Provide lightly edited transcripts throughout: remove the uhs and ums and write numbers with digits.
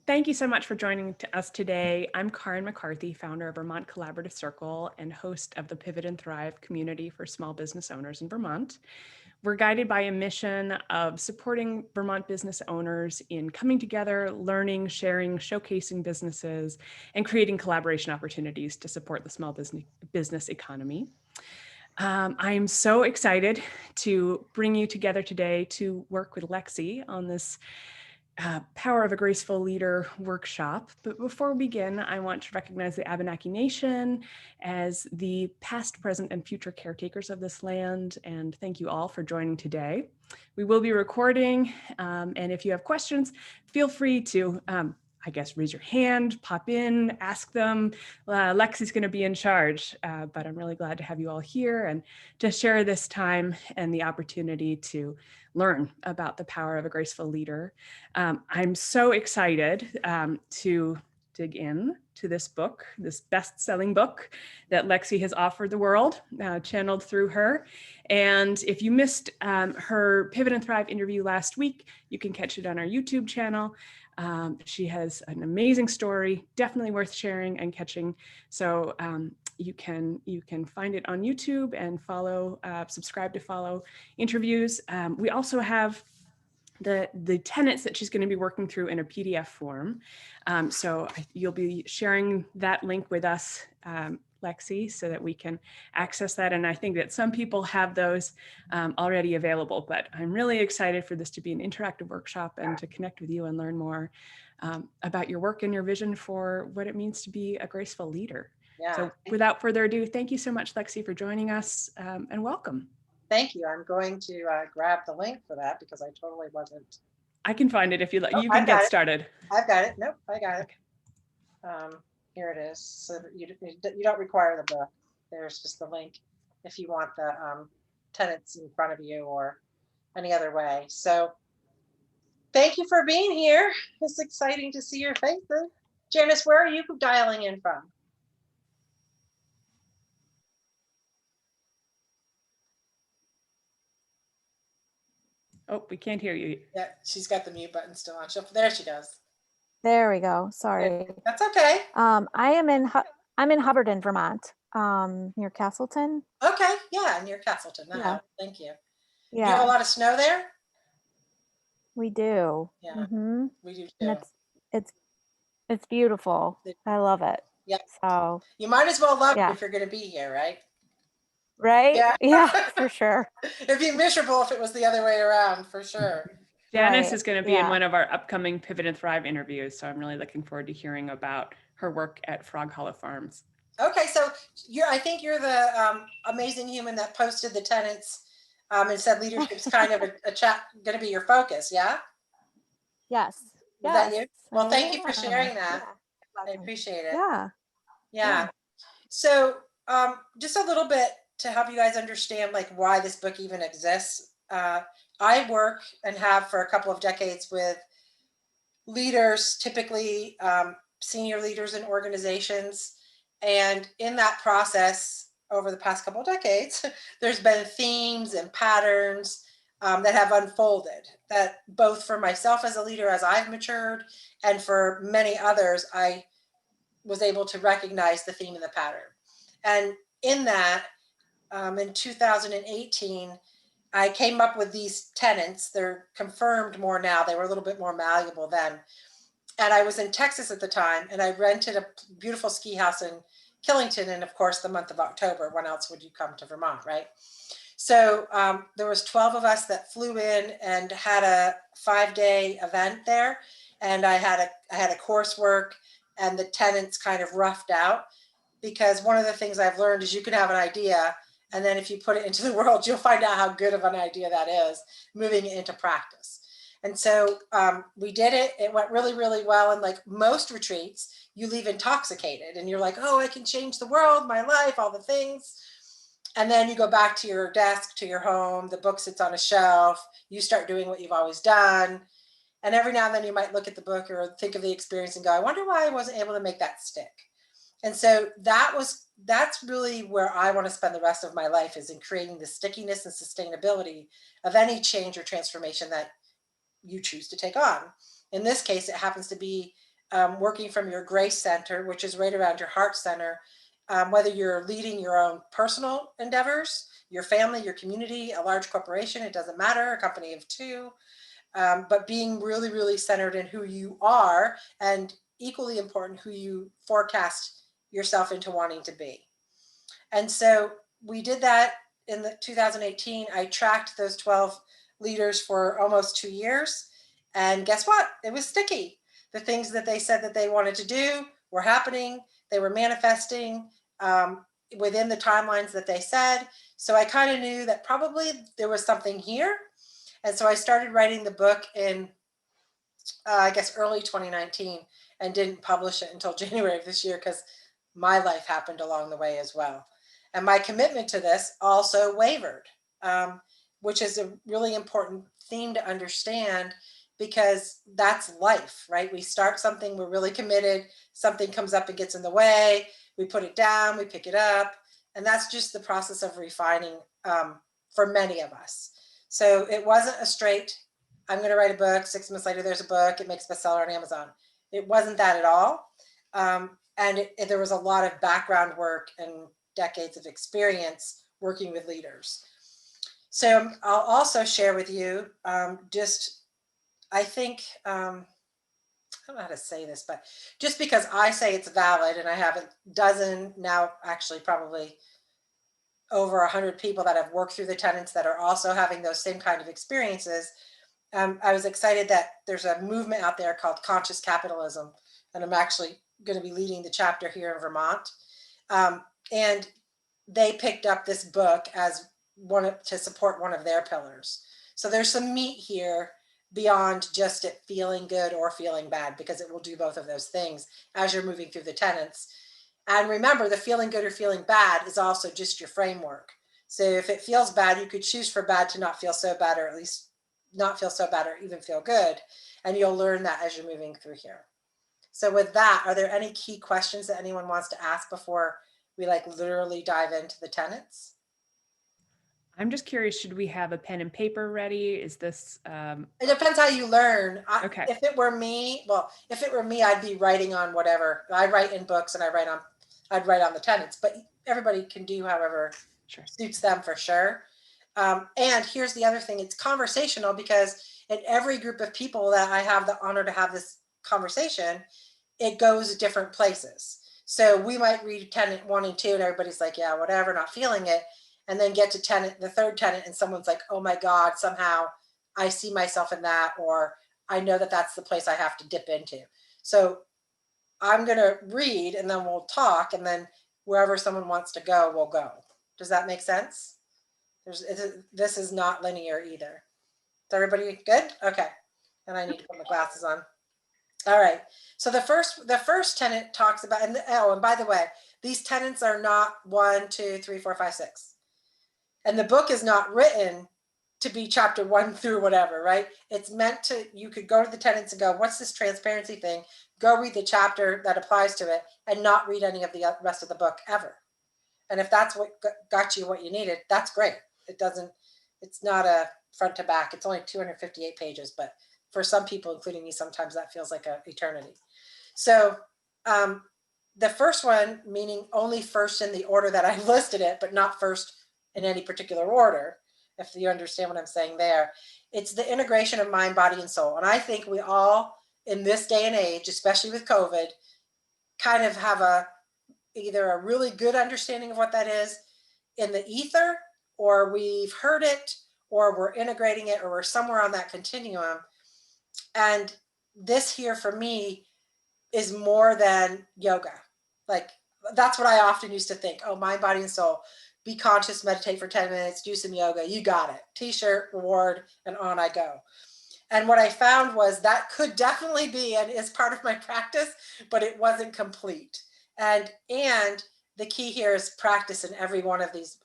Thank you so much for joining us today. I'm Karin McCarthy, founder of Vermont Collaborative Circle and host of the Pivot and Thrive community for small business owners in Vermont. We're guided by a mission of supporting Vermont business owners in coming together, learning, sharing, showcasing businesses, and creating collaboration opportunities to support the small business economy. I'm so excited to bring you together today to work with Lexi on this Power of a Graceful Leader workshop. But before we begin, I want to recognize the Abenaki Nation as the past, present, and future caretakers of this land. And thank you all for joining today. We will be recording, and if you have questions, feel free to raise your hand, pop in, ask them. Lexi's going to be in charge, but I'm really glad to have you all here and to share this time and the opportunity to learn about the power of a graceful leader. I'm so excited to dig in to this book, this best-selling book that Lexi has offered the world, channeled through her. And if you missed her Pivot and Thrive interview last week, you can catch it on our YouTube channel. She has an amazing story, definitely worth sharing and catching. So you can find it on YouTube and follow, subscribe to follow interviews. We also have the tenets that she's going to be working through in a PDF form. So you'll be sharing that link with us, Lexi, so that we can access that. And I think that some people have those already available, but I'm really excited for this to be an interactive workshop and to connect with you and learn more about your work and your vision for what it means to be a graceful leader. Yeah. So without further ado, thank you so much, Lexi, for joining us, and welcome. Thank you. I'm going to grab the link for that because I totally wasn't. I can find it if you like. Oh, You can get started. I've got it. Nope, I got it. Okay. Here it is. So that you don't require the book. There's just the link if you want the tenets in front of you or any other way. So thank you for being here. It's exciting to see your faces. Janice, where are you dialing in from? Oh, we can't hear you. Yeah, she's got the mute button still on. There she goes. There we go. Sorry. That's okay. I'm in Hubbardton, Vermont, near Castleton. Okay, yeah, near Castleton. Yeah. Thank you. Yeah. You have a lot of snow there? We do. Yeah, mm-hmm. We do too. And it's beautiful. I love it. Yeah. So you might as well love it if you're going to be here, right? Right? Yeah, for sure. It'd be miserable if it was the other way around, for sure. Janice is going to be in one of our upcoming Pivot and Thrive interviews, so I'm really looking forward to hearing about her work at Frog Hollow Farms. Okay, so I think you're the amazing human that posted the tenets and said leadership's kind of a chat going to be your focus, yeah? Yes. Is that you? Well, thank you for sharing that. Yeah. I appreciate it. Yeah. So just a little bit to help you guys understand like why this book even exists. I work and have for a couple of decades with leaders, typically senior leaders in organizations. And in that process, over the past couple of decades, there's been themes and patterns that have unfolded that both for myself as a leader, as I've matured, and for many others, I was able to recognize the theme and the pattern. And in that, in 2018, I came up with these tenets. They're confirmed more now. They were a little bit more malleable then. And I was in Texas at the time, and I rented a beautiful ski house in Killington. And of course, the month of October, when else would you come to Vermont, right? So there was 12 of us that flew in and had a 5-day event there. And I had a coursework and the tenets kind of roughed out, because one of the things I've learned is you can have an idea, and then if you put it into the world, you'll find out how good of an idea that is, moving it into practice. And so we did it. It went really, really well. And like most retreats, you leave intoxicated and you're like, oh, I can change the world, my life, all the things. And then you go back to your desk, to your home, the book sits on a shelf, you start doing what you've always done. And every now and then you might look at the book or think of the experience and go, I wonder why I wasn't able to make that stick. And so that's really where I want to spend the rest of my life, is in creating the stickiness and sustainability of any change or transformation that you choose to take on. In this case, it happens to be working from your grace center, which is right around your heart center, whether you're leading your own personal endeavors, your family, your community, a large corporation, it doesn't matter, a company of two, but being really, really centered in who you are, and equally important, who you forecast yourself into wanting to be. And so we did that in the 2018. I tracked those 12 leaders for almost 2 years. And guess what? It was sticky. The things that they said that they wanted to do were happening. They were manifesting within the timelines that they said. So I kind of knew that probably there was something here. And so I started writing the book in, I guess, early 2019, and didn't publish it until January of this year because my life happened along the way as well. And my commitment to this also wavered, which is a really important theme to understand, because that's life, right? We start something, we're really committed, something comes up and gets in the way, we put it down, we pick it up, and that's just the process of refining for many of us. So it wasn't a straight, I'm going to write a book, 6 months later there's a book, it makes bestseller on Amazon. It wasn't that at all. And there was a lot of background work and decades of experience working with leaders. So I'll also share with you I think, I don't know how to say this, but just because I say it's valid, and I have a dozen now, actually probably over 100 people that have worked through the tenets that are also having those same kind of experiences. I was excited that there's a movement out there called Conscious Capitalism, and I'm actually going to be leading the chapter here in Vermont. And they picked up this book as to support one of their pillars. So there's some meat here beyond just it feeling good or feeling bad, because it will do both of those things as you're moving through the tenets. And remember, the feeling good or feeling bad is also just your framework. So if it feels bad, you could choose for bad to not feel so bad, or at least not feel so bad, or even feel good. And you'll learn that as you're moving through here. So with that, are there any key questions that anyone wants to ask before we literally dive into the tenets? I'm just curious, should we have a pen and paper ready? Is this It depends how you learn. Okay. If it were me, I'd be writing on whatever. I write in books, and I'd write on the tenets, but everybody can do however suits them, for sure. And here's the other thing, it's conversational, because in every group of people that I have the honor to have this conversation, it goes different places. So we might read tenet 1 and 2 and everybody's like, yeah, whatever, not feeling it. And then get to the third tenet, and someone's like, oh my God, somehow I see myself in that, or I know that that's the place I have to dip into. So I'm going to read, and then we'll talk, and then wherever someone wants to go, we'll go. Does that make sense? This is not linear either. Is everybody good? Okay. And I need to put my glasses on. All right. So the first tenet talks about, and by the way, these tenets are not 1, 2, 3, 4, 5, 6. And the book is not written to be chapter 1 through whatever, right? It's meant to, you could go to the tenets and go, what's this transparency thing? Go read the chapter that applies to it, and not read any of the rest of the book ever. And if that's what got you what you needed, that's great. It's not a front to back. It's only 258 pages, but for some people, including me, sometimes that feels like an eternity. So the first one, meaning only first in the order that I listed it, but not first in any particular order, if you understand what I'm saying there. It's the integration of mind, body, and soul. And I think we all, in this day and age, especially with COVID, kind of have either a really good understanding of what that is in the ether, or we've heard it, or we're integrating it, or we're somewhere on that continuum. And this here for me is more than yoga. That's what I often used to think. Oh, mind, body, and soul. Be conscious, meditate for 10 minutes, do some yoga. You got it. T-shirt, reward, and on I go. And what I found was that could definitely be and is part of my practice, but it wasn't complete. And the key here is practice in every one of these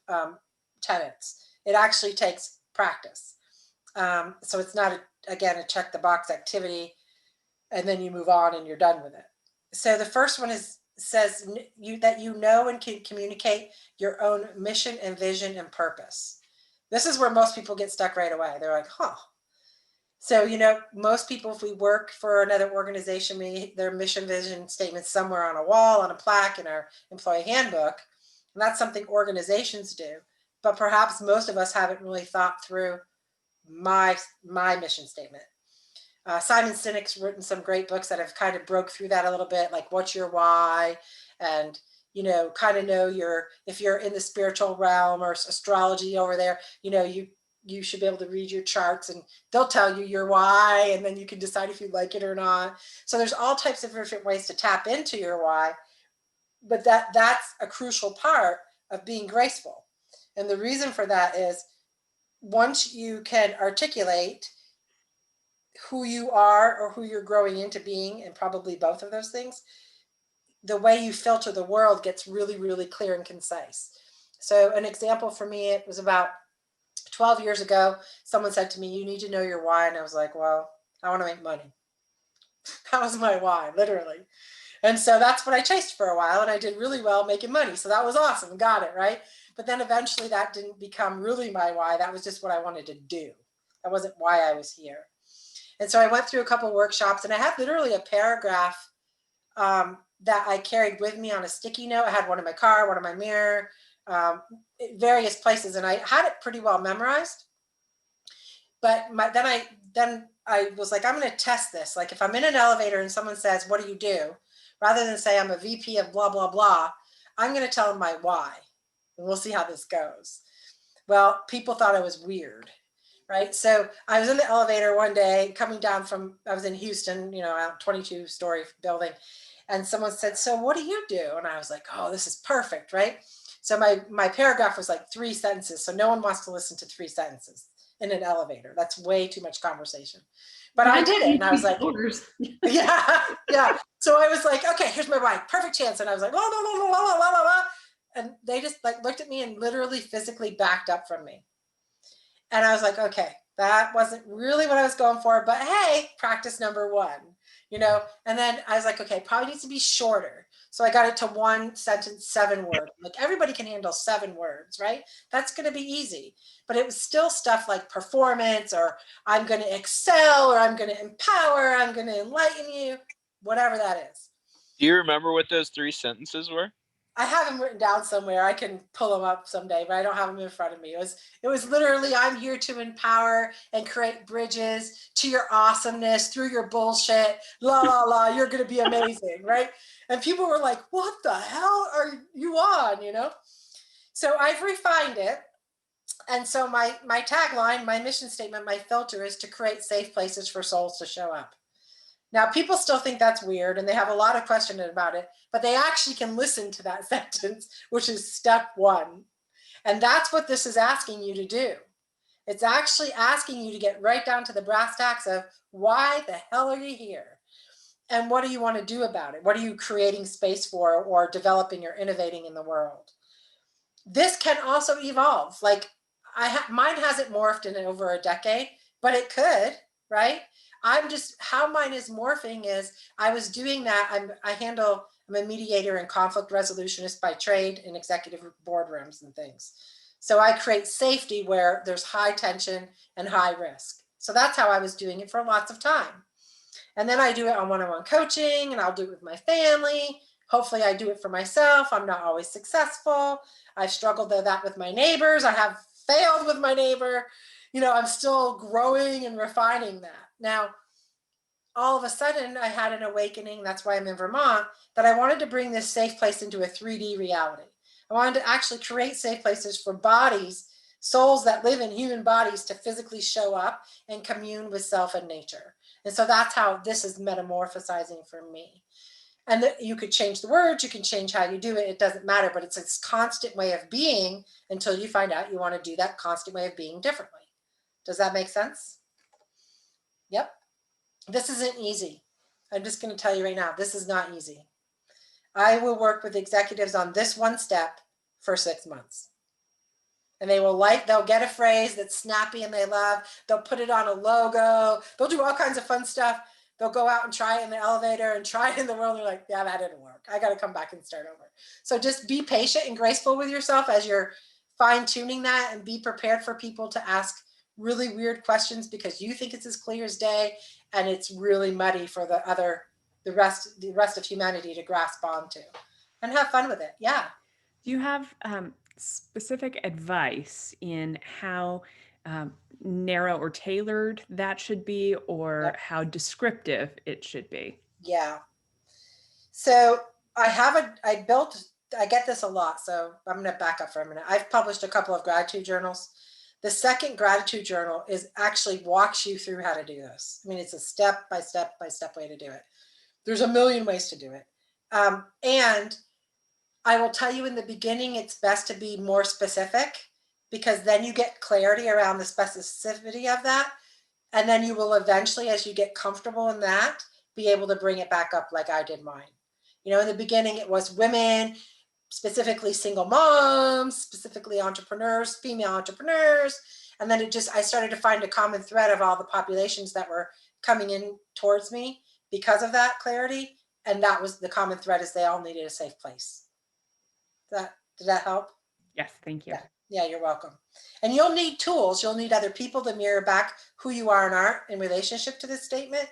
tenets. It actually takes practice. So it's not, a check the box activity and then you move on and you're done with it. So the first one says that you know and can communicate your own mission and vision and purpose. This is where most people get stuck right away. They're like, huh. So, most people, if we work for another organization, their mission, vision statements somewhere on a wall, on a plaque in our employee handbook. And that's something organizations do. But perhaps most of us haven't really thought through my mission statement. Simon Sinek's written some great books that have kind of broke through that a little bit, like what's your why, and kind of know if you're in the spiritual realm or astrology over there, you should be able to read your charts and they'll tell you your why, and then you can decide if you like it or not. So there's all types of different ways to tap into your why, but that's a crucial part of being graceful. And the reason for that is once you can articulate who you are or who you're growing into being, and probably both of those things, the way you filter the world gets really, really clear and concise. So an example for me, it was about 12 years ago, someone said to me, you need to know your why. And I was like, well, I want to make money. That was my why, literally. And so that's what I chased for a while, and I did really well making money. So that was awesome, got it, right? But then eventually that didn't become really my why. That was just what I wanted to do. That wasn't why I was here. And so I went through a couple of workshops, and I had literally a paragraph that I carried with me on a sticky note. I had one in my car, one in my mirror, various places, and I had it pretty well memorized. But then I was like, I'm going to test this. Like if I'm in an elevator and someone says, what do you do? Rather than say I'm a VP of blah, blah, blah, I'm going to tell them my why, and we'll see how this goes. Well, people thought I was weird. Right. So I was in the elevator one day coming down I was in Houston, a 22-story building. And someone said, so what do you do? And I was like, oh, this is perfect. Right. So my paragraph was like 3 sentences. So no one wants to listen to 3 sentences in an elevator. That's way too much conversation. But I did it. And I was like, yeah. So I was like, okay, here's my why. Perfect chance. And I was like, la, la, la, la, la, la, la, la. And they just looked at me and literally physically backed up from me. And I was like, okay, that wasn't really what I was going for, but hey, practice number 1, and then I was like, okay, probably needs to be shorter. So I got it to 1 sentence, 7 words. Like everybody can handle 7 words, right? That's going to be easy. But it was still stuff like performance, or I'm going to excel, or I'm going to empower, I'm going to enlighten you, whatever that is. Do you remember what those 3 sentences were? I have them written down somewhere. I can pull them up someday, but I don't have them in front of me. It was literally, I'm here to empower and create bridges to your awesomeness through your bullshit. La, la, la, you're going to be amazing, right? And people were like, what the hell are you on, So I've refined it. And so my tagline, my mission statement, my filter is to create safe places for souls to show up. Now, people still think that's weird, and they have a lot of questions about it, but they actually can listen to that sentence, which is step 1. And that's what this is asking you to do. It's actually asking you to get right down to the brass tacks of why the hell are you here? And what do you want to do about it? What are you creating space for, or developing or innovating in the world? This can also evolve. Like mine hasn't morphed in over a decade, but it could, right? How mine is morphing is I was doing that. I'm a mediator and conflict resolutionist by trade in executive boardrooms and things. So I create safety where there's high tension and high risk. So that's how I was doing it for lots of time. And then I do it on one-on-one coaching, and I'll do it with my family. Hopefully I do it for myself. I'm not always successful. I've struggled with that with my neighbors. I have failed with my neighbor. I'm still growing and refining that. Now, all of a sudden, I had an awakening. That's why I'm in Vermont, that I wanted to bring this safe place into a 3D reality. I wanted to actually create safe places for bodies, souls that live in human bodies, to physically show up and commune with self and nature. And so that's how this is metamorphosizing for me. And you could change the words, you can change how you do it. It doesn't matter, but it's this constant way of being until you find out you want to do that constant way of being differently. Does that make sense? Yep. This isn't easy. I'm just going to tell you right now, this is not easy. I will work with executives on this one step for 6 months. And they'll get a phrase that's snappy and they love. They'll put it on a logo. They'll do all kinds of fun stuff. They'll go out and try it in the elevator and try it in the world. They're like, yeah, that didn't work. I got to come back and start over. So just be patient and graceful with yourself as you're fine tuning that, and be prepared for people to ask really weird questions because you think it's as clear as day, and it's really muddy for the rest of humanity to grasp onto, and have fun with it. Yeah. Do you have specific advice in how narrow or tailored that should be, or Yep. how descriptive it should be? Yeah. So I get this a lot. So I'm going to back up for a minute. I've published a couple of gratitude journals. The second gratitude journal is actually walks you through how to do this. I mean, it's a step by step way to do it. There's a million ways to do it. And I will tell you in the beginning, it's best to be more specific, because then you get clarity around the specificity of that. And then you will eventually, as you get comfortable in that, be able to bring it back up like I did mine. In the beginning, it was women, specifically single moms, specifically entrepreneurs, female entrepreneurs. And then I started to find a common thread of all the populations that were coming in towards me because of that clarity. And that was the common thread, is they all needed a safe place. Did that help? Yes, thank you. Yeah, you're welcome. And you'll need tools. You'll need other people to mirror back who you are and aren't in relationship to this statement.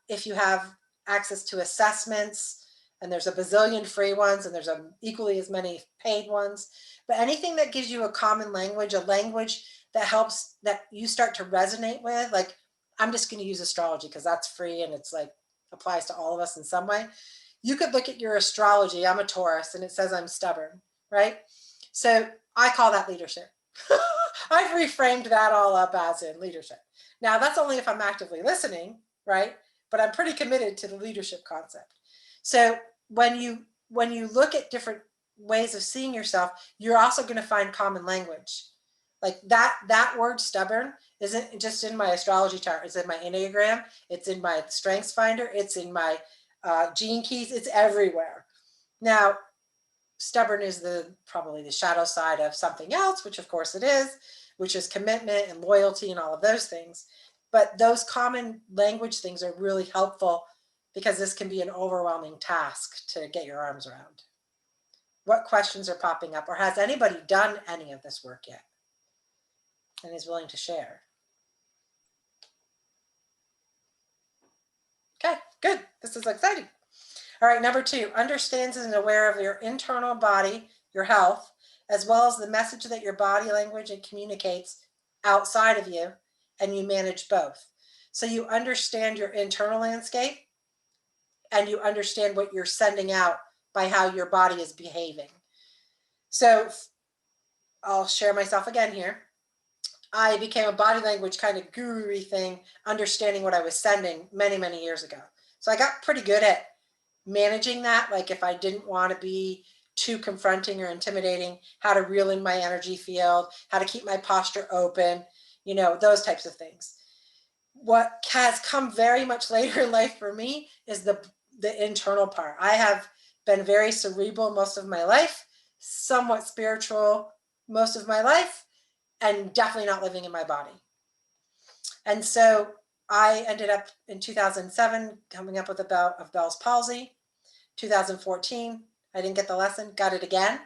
If you have access to assessments, and there's a bazillion free ones, and there's equally as many paid ones, but anything that gives you a common language, a language that helps, that you start to resonate with, like, I'm just going to use astrology because that's free and it's like applies to all of us in some way. You could look at your astrology. I'm a Taurus and it says I'm stubborn, right? So I call that leadership. I've reframed that all up as in leadership. Now that's only if I'm actively listening, right? But I'm pretty committed to the leadership concept. So when you look at different ways of seeing yourself, you're also going to find common language. Like that word stubborn isn't just in my astrology chart. It's in my Enneagram. It's in my Strengths Finder. It's in my gene keys. It's everywhere. Now, stubborn is probably the shadow side of something else, which of course it is, which is commitment and loyalty and all of those things. But those common language things are really helpful, because this can be an overwhelming task to get your arms around. What questions are popping up, or has anybody done any of this work yet and is willing to share? Okay, good. This is exciting. All right, number 2, understands and is aware of your internal body, your health, as well as the message that your body language and communicates outside of you, and you manage both. So you understand your internal landscape, and you understand what you're sending out by how your body is behaving. So I'll share myself again here. I became a body language kind of guru-y thing, understanding what I was sending many, many years ago. So I got pretty good at managing that. Like if I didn't want to be too confronting or intimidating, how to reel in my energy field, how to keep my posture open, those types of things. What has come very much later in life for me is the internal part. I have been very cerebral most of my life, somewhat spiritual most of my life, and definitely not living in my body. And so I ended up in 2007 coming up with a bout of Bell's palsy. 2014, I didn't get the lesson, got it again.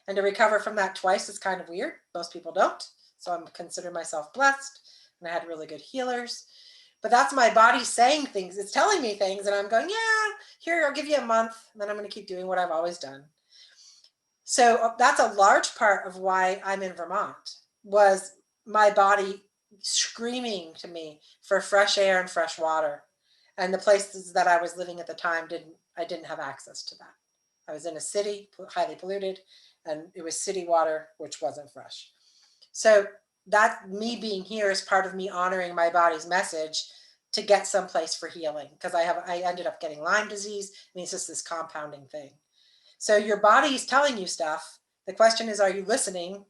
And to recover from that twice is kind of weird. Most people don't. So I'm considering myself blessed, and I had really good healers. But that's my body saying things. It's telling me things, and I'm going, yeah, here, I'll give you a month, and then I'm going to keep doing what I've always done. So that's a large part of why I'm in Vermont, was my body screaming to me for fresh air and fresh water. And the places that I was living at the time, I didn't have access to that. I was in a city, highly polluted, and it was city water, which wasn't fresh. So that me being here is part of me honoring my body's message to get someplace for healing, because I ended up getting Lyme disease, and it's just this compounding thing. So your body's telling you stuff. The question is, are you listening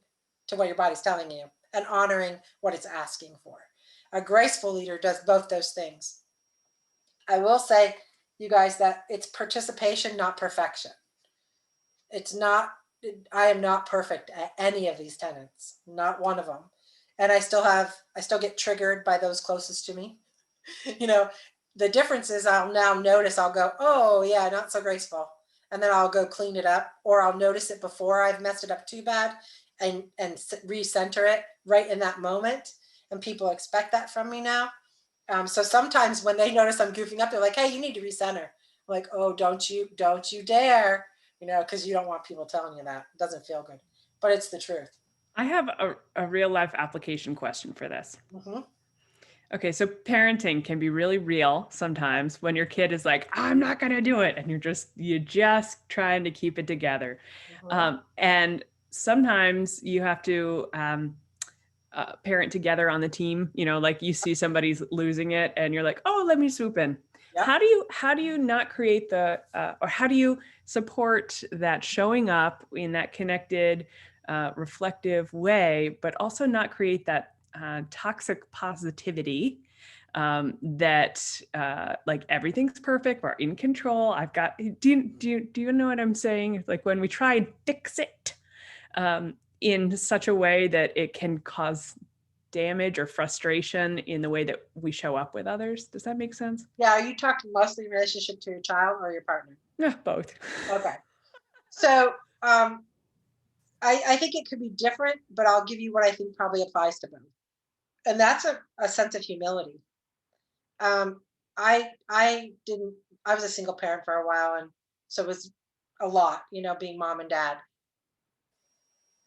to what your body's telling you and honoring what it's asking for? A graceful leader does both those things. I will say, you guys, that it's participation, not perfection. I am not perfect at any of these tenets, not one of them. And I still get triggered by those closest to me. The difference is I'll now notice, I'll go, oh yeah, not so graceful. And then I'll go clean it up, or I'll notice it before I've messed it up too bad, and recenter it right in that moment. And people expect that from me now. So sometimes when they notice I'm goofing up, they're like, hey, you need to recenter. I'm like, oh, don't you dare, because you don't want people telling you that. It doesn't feel good, but it's the truth. I have a real life application question for this. Mm-hmm. Okay, so parenting can be really real sometimes when your kid is like, I'm not gonna do it, and you're just trying to keep it together. Mm-hmm. And sometimes you have to parent together on the team. Like you see somebody's losing it, and you're like, oh, let me swoop in. Yep. How do you not create or how do you support that showing up in that connected, reflective way, but also not create that toxic positivity that like everything's perfect, we're in control. Do you know what I'm saying? Like when we try and fix it in such a way that it can cause damage or frustration in the way that we show up with others. Does that make sense? Yeah. Are you talking mostly in relationship to your child or your partner? Yeah, both. Okay. So I think it could be different, but I'll give you what I think probably applies to both. And that's a sense of humility. I was a single parent for a while, and so it was a lot, being mom and dad.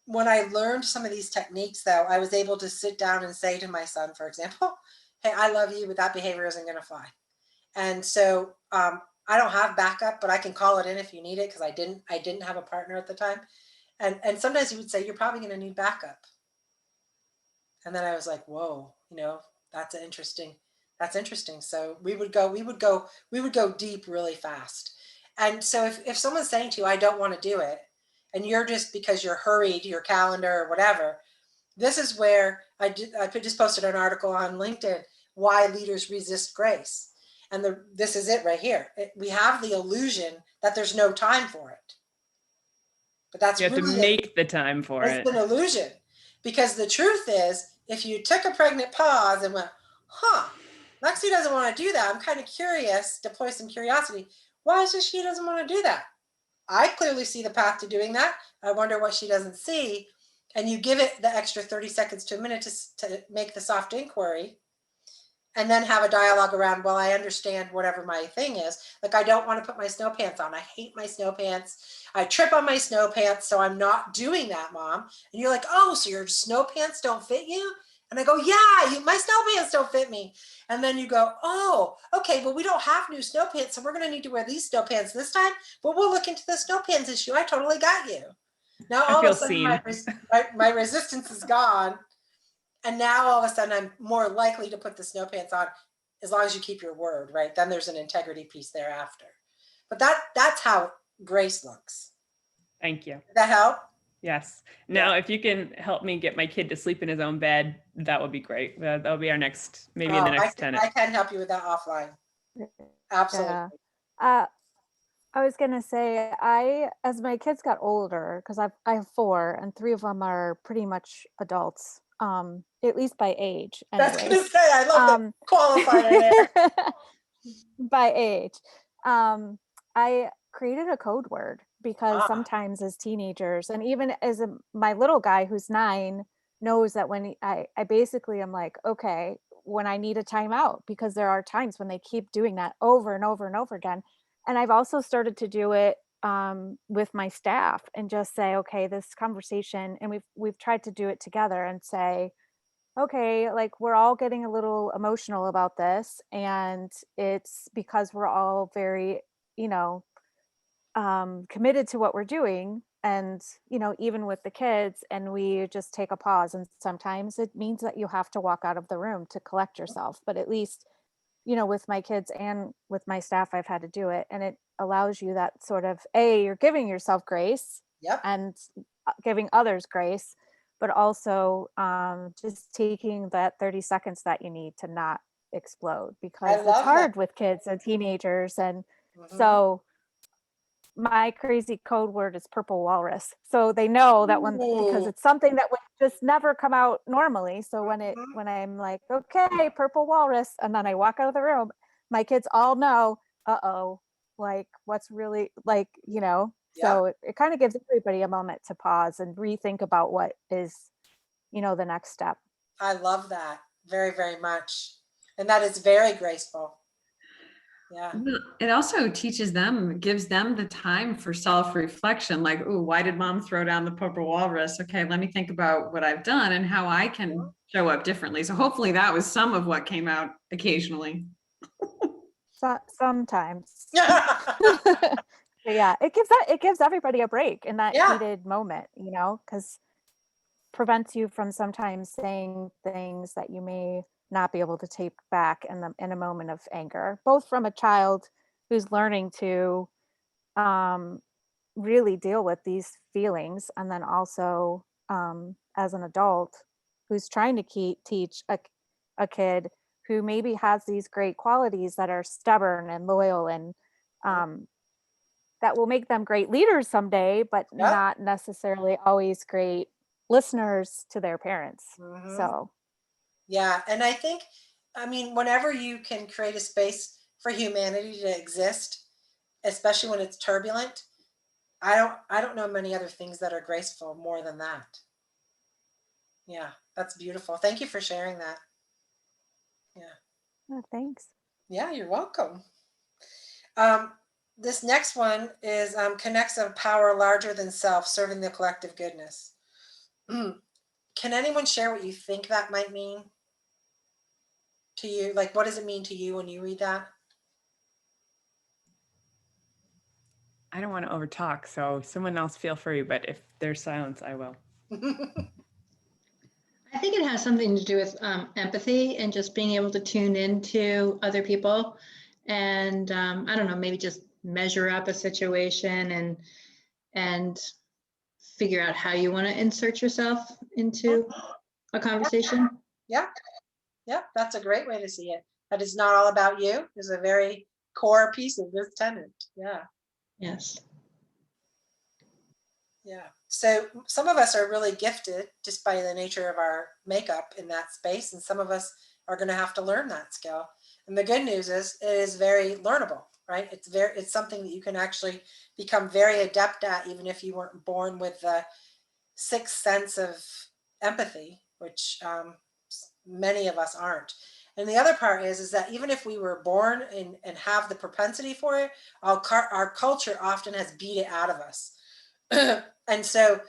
When I learned some of these techniques, though, I was able to sit down and say to my son, for example, hey, I love you, but that behavior isn't going to fly. And so I don't have backup, but I can call it in if you need it, because I didn't have a partner at the time. And sometimes he would say, you're probably going to need backup. And then I was like, whoa, that's interesting. So we would go deep really fast. And so if someone's saying to you, I don't want to do it, and you're just, because you're hurried, your calendar or whatever, this is where I just posted an article on LinkedIn, why leaders resist grace. And this is it right here. We have the illusion that there's no time for it. But that's you have really to make the time for it. It's an illusion, because the truth is, if you took a pregnant pause and went, Lexi doesn't want to do that. I'm kind of curious, deploy some curiosity. Why is it she doesn't want to do that? I clearly see the path to doing that. I wonder what she doesn't see. And you give it the extra 30 seconds to a minute to make the soft inquiry, and then have a dialogue around, well, I understand whatever my thing is. Like, I don't want to put my snow pants on. I hate my snow pants. I trip on my snow pants, so I'm not doing that, Mom. And you're like, oh, so your snow pants don't fit you? And I go, yeah, my snow pants don't fit me. And then you go, oh, okay, well, we don't have new snow pants, so we're going to need to wear these snow pants this time. But we'll look into the snow pants issue. I totally got you. Now, all of a sudden, my resistance is gone. And now all of a sudden I'm more likely to put the snow pants on, as long as you keep your word, right? Then there's an integrity piece thereafter. But that's how grace looks. Thank you. Did that help? Yes. Now, if you can help me get my kid to sleep in his own bed, that would be great. That'll be our next, maybe in the next tenet. I can help you with that offline. Absolutely. Yeah. I was gonna say, as my kids got older, because I have 4 and 3 of them are pretty much adults, at least by age. That's gonna say, I love the qualifier there. By age, I created a code word, because sometimes as teenagers, and even as my little guy who's 9 knows that when I basically am like, okay, when I need a timeout, because there are times when they keep doing that over and over and over again. And I've also started to do it with my staff, and just say, okay, this conversation, and we've tried to do it together and say, okay, like, we're all getting a little emotional about this, and it's because we're all very, committed to what we're doing, and even with the kids, and we just take a pause, and sometimes it means that you have to walk out of the room to collect yourself, but at least with my kids and with my staff, I've had to do it, and it allows you that sort of, you're giving yourself grace. Yep. And giving others grace, but also just taking that 30 seconds that you need to not explode, because it's hard with kids and teenagers. And so my crazy code word is purple walrus. So they know that because it's something that would just never come out normally. So when I'm like, okay, purple walrus, and then I walk out of the room, my kids all know, like, what's really, like, Yeah, So it kind of gives everybody a moment to pause and rethink about what is, the next step. I love that very, very much. And that is very graceful. Yeah. Well, it also gives them the time for self-reflection. Like, oh, why did mom throw down the purple walrus? Okay, let me think about what I've done and how I can show up differently. So hopefully that was some of what came out occasionally. So sometimes. But yeah, it gives everybody a break in that Yeah. heated moment, because prevents you from sometimes saying things that you may not be able to take back in a moment of anger, both from a child who's learning to really deal with these feelings, and then also as an adult who's trying to teach a kid who maybe has these great qualities that are stubborn and loyal and that will make them great leaders someday, but Yeah. not necessarily always great listeners to their parents. Mhm. So Yeah. And I mean, whenever you can create a space for humanity to exist, especially when it's turbulent, I don't know many other things that are graceful more than that. Yeah, that's beautiful. Thank you for sharing that. Yeah. thanks. Yeah, you're welcome. Um, this next one is connects a power larger than self, serving the collective goodness. Can anyone share what you think that might mean to you? Like, what does it mean to you when you read that? I don't want to overtalk, so someone else feel free, but if there's silence, I will. I think it has something to do with empathy and just being able to tune into other people and I don't know, maybe just measure up a situation and figure out how you want to insert yourself into a conversation. Yeah, yeah, that's a great way to see it. That is not all about you is a very core piece of this tenet. Yeah. Yes. Yeah. So some of us are really gifted just by the nature of our makeup in that space, and some of us are going to have to learn that skill. And the good news is it is very learnable, right? It's something that you can actually become very adept at, even if you weren't born with the sixth sense of empathy, which many of us aren't. And the other part is that even if we were born and have the propensity for it, our culture often has beat it out of us. And so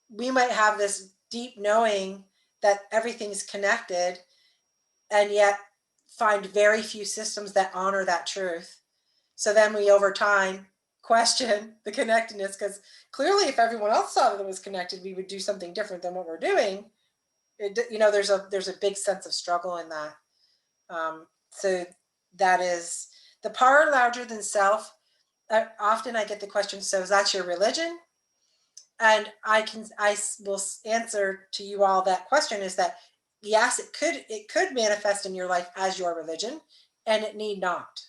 we might have this deep knowing that everything's connected and yet find very few systems that honor that truth. So then we over time question the connectedness, because clearly if everyone else saw that it was connected, we would do something different than what we're doing. There's a big sense of struggle in that. So that is the power larger than self. Often I get the question, so is that your religion? And I will answer to you all that question is that yes, it could manifest in your life as your religion, and it need not,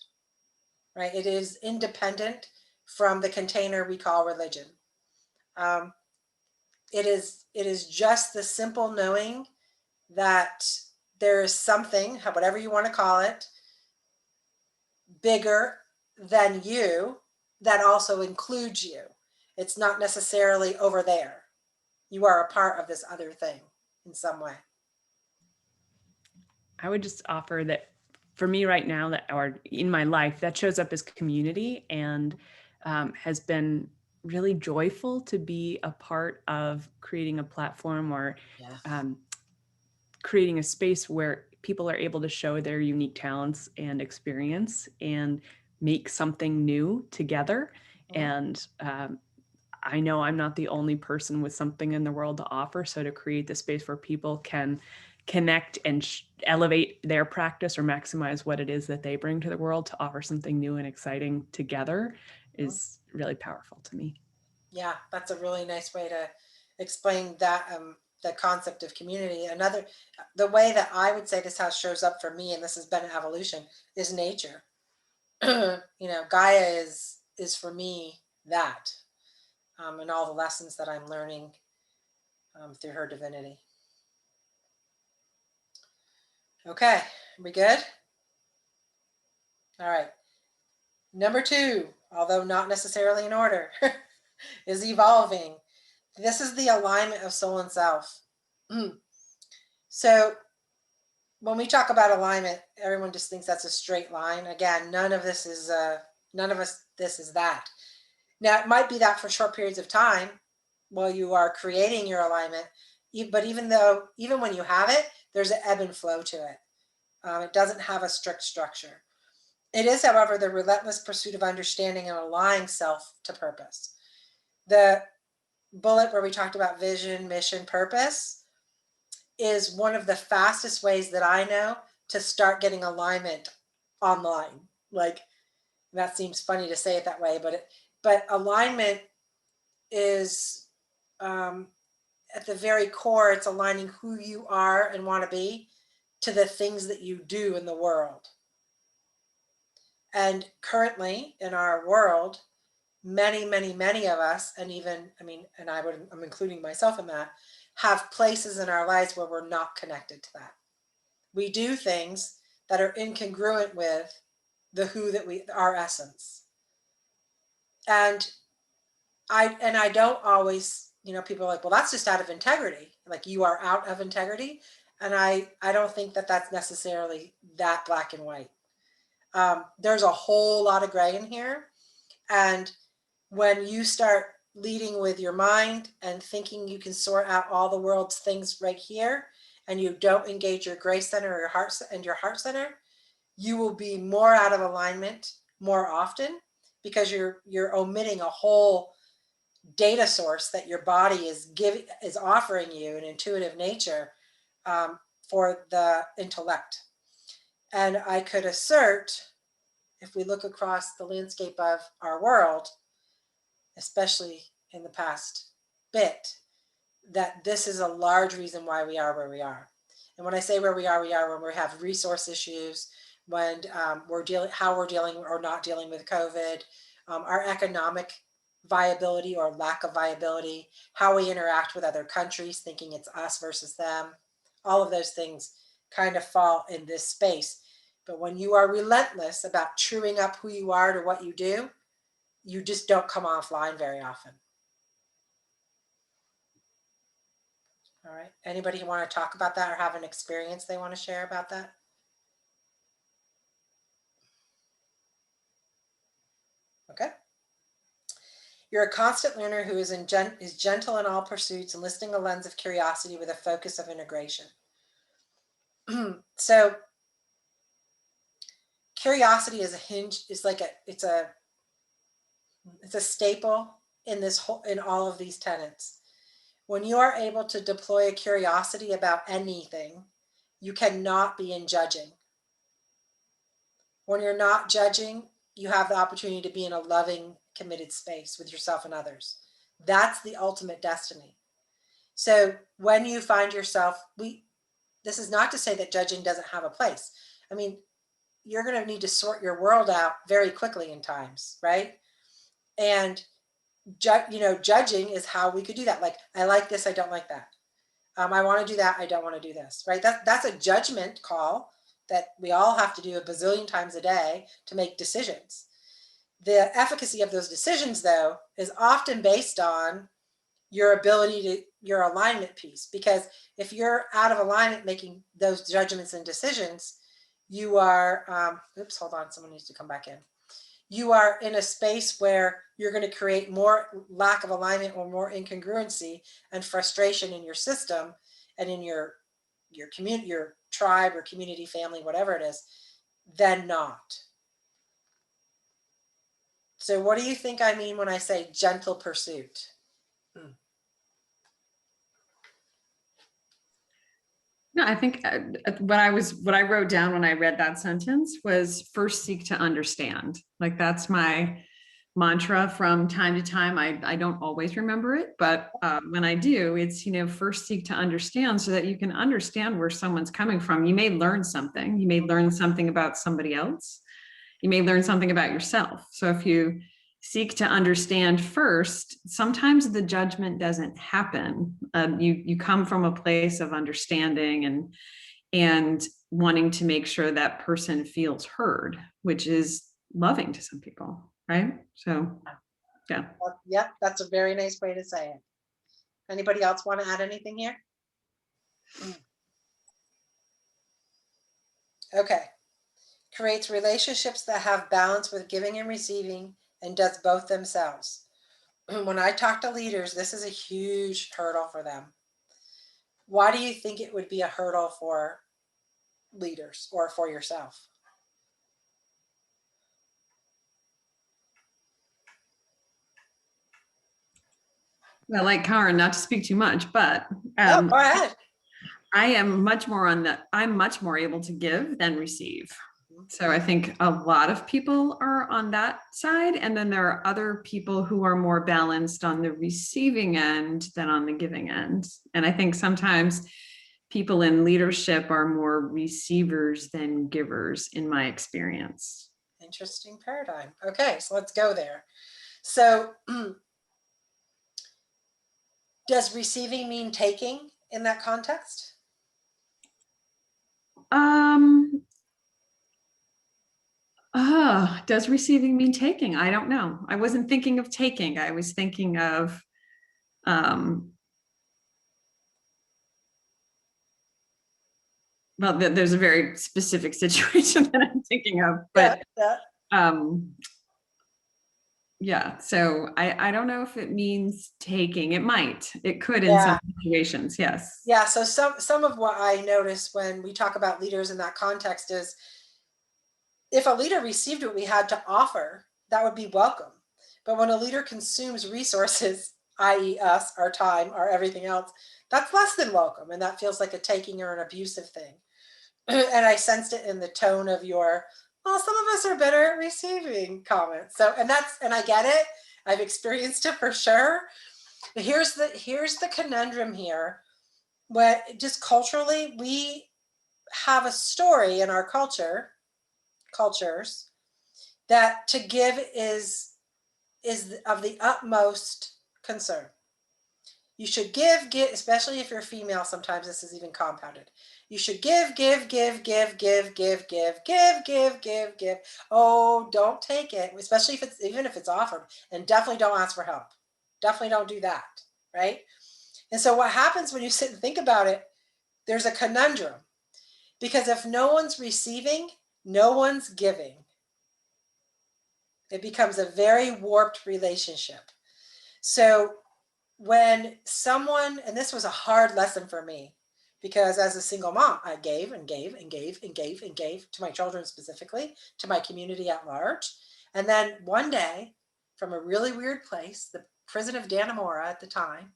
right? It is independent from the container we call religion. It is just the simple knowing that there is something, whatever you want to call it, bigger than you that also includes you. It's not necessarily over there. You are a part of this other thing in some way. I would just offer that for me right now, that or in my life, that shows up as community and has been really joyful to be a part of creating a platform or creating a space where people are able to show their unique talents and experience and make something new together. And I know I'm not the only person with something in the world to offer. So to create the space where people can connect and elevate their practice or maximize what it is that they bring to the world to offer something new and exciting together is really powerful to me. Yeah, that's a really nice way to explain that, the concept of community. The way that I would say this house shows up for me, and this has been an evolution, is nature. Gaia is for me that, and all the lessons that I'm learning through her divinity. Okay, we good? All right. Number 2, although not necessarily in order. is evolving. This is the alignment of soul and self. So when we talk about alignment, everyone just thinks that's a straight line. Again, none of this is that. Now, it might be that for short periods of time while you are creating your alignment, but even when you have it, there's an ebb and flow to it. It doesn't have a strict structure. It is, however, the relentless pursuit of understanding and aligning self to purpose. The bullet where we talked about vision, mission, purpose is one of the fastest ways that I know to start getting alignment online. Like, that seems funny to say it that way, but alignment is at the very core, it's aligning who you are and want to be to the things that you do in the world. And currently in our world, many of us, and even, I'm including myself in that, have places in our lives where we're not connected to that. We do things that are incongruent with our essence. And I don't always, people are like, well, that's just out of integrity. Like, you are out of integrity. And I don't think that that's necessarily that black and white. There's a whole lot of gray in here. And when you start leading with your mind and thinking you can sort out all the world's things right here, and you don't engage your grace center or your heart center, you will be more out of alignment more often, because you're omitting a whole data source that your body is offering you, an intuitive nature, for the intellect. And I could assert, if we look across the landscape of our world, especially in the past bit, that this is a large reason why we are where we are. And when I say where we are when we have resource issues, when we're dealing or not dealing with COVID, our economic viability or lack of viability, how we interact with other countries, thinking it's us versus them, all of those things kind of fall in this space. But when you are relentless about truing up who you are to what you do, you just don't come offline very often. All right. Anybody want to talk about that or have an experience they want to share about that? Okay. You're a constant learner who is gentle in all pursuits, enlisting a lens of curiosity with a focus of integration. So curiosity is it's a staple in all of these tenets. When you are able to deploy a curiosity about anything, you cannot be in judging. When you're not judging, you have the opportunity to be in a loving, committed space with yourself and others. That's the ultimate destiny. So when you find yourself, this is not to say that judging doesn't have a place. I mean, you're going to need to sort your world out very quickly in times, right? And judging is how we could do that. Like, I like this, I don't like that. I want to do that, I don't want to do this, right? That's a judgment call that we all have to do a bazillion times a day to make decisions. The efficacy of those decisions, though, is often based on your your alignment piece. Because if you're out of alignment making those judgments and decisions, you are, oops, hold on, someone needs to come back in. You are in a space where you're going to create more lack of alignment or more incongruency and frustration in your system and in your community, your tribe or community, family, whatever it is, than not. So what do you think I mean when I say gentle pursuit? No, I think what I wrote down when I read that sentence was first seek to understand. Like, that's my mantra from time to time. I don't always remember it, but when I do, it's, first seek to understand so that you can understand where someone's coming from. You may learn something. You may learn something about somebody else. You may learn something about yourself. So if you seek to understand first, sometimes the judgment doesn't happen. You come from a place of understanding and wanting to make sure that person feels heard, which is loving to some people, right? So Yeah. Yep, that's a very nice way to say it. Anybody else want to add anything here? Okay. Creates relationships that have balance with giving and receiving and does both themselves. When I talk to leaders, this is a huge hurdle for them. Why do you think it would be a hurdle for leaders or for yourself? Well, like Karen, not to speak too much, but Oh, go ahead. I'm much more able to give than receive. So I think a lot of people are on that side. And then there are other people who are more balanced on the receiving end than on the giving end. And I think sometimes people in leadership are more receivers than givers, in my experience. Interesting paradigm. Okay, so let's go there. So does receiving mean taking in that context? Does receiving mean taking? I don't know. I wasn't thinking of taking. I was thinking of well, there's a very specific situation that I'm thinking of, but yeah. So I don't know if it means taking. It could in some situations. Yes. Yeah. So some of what I notice when we talk about leaders in that context is if a leader received what we had to offer, that would be welcome. But when a leader consumes resources, i.e. us, our time, our everything else, that's less than welcome. And that feels like a taking or an abusive thing. And I sensed it in the tone of your, well, some of us are better at receiving comments. So, and I get it. I've experienced it for sure. But here's the conundrum here. When just culturally, we have a story in our cultures, that to give is of the utmost concern. You should give, especially if you're female, sometimes this is even compounded. You should give. Oh, don't take it, especially even if it's offered, and definitely don't ask for help. Definitely don't do that, right? And so what happens when you sit and think about it, there's a conundrum, because if no one's receiving, no one's giving. It becomes a very warped relationship. So when someone, and this was a hard lesson for me, because as a single mom, I gave and gave and gave and gave and gave to my children specifically, to my community at large. And then one day, from a really weird place, the prison of Dannemora at the time,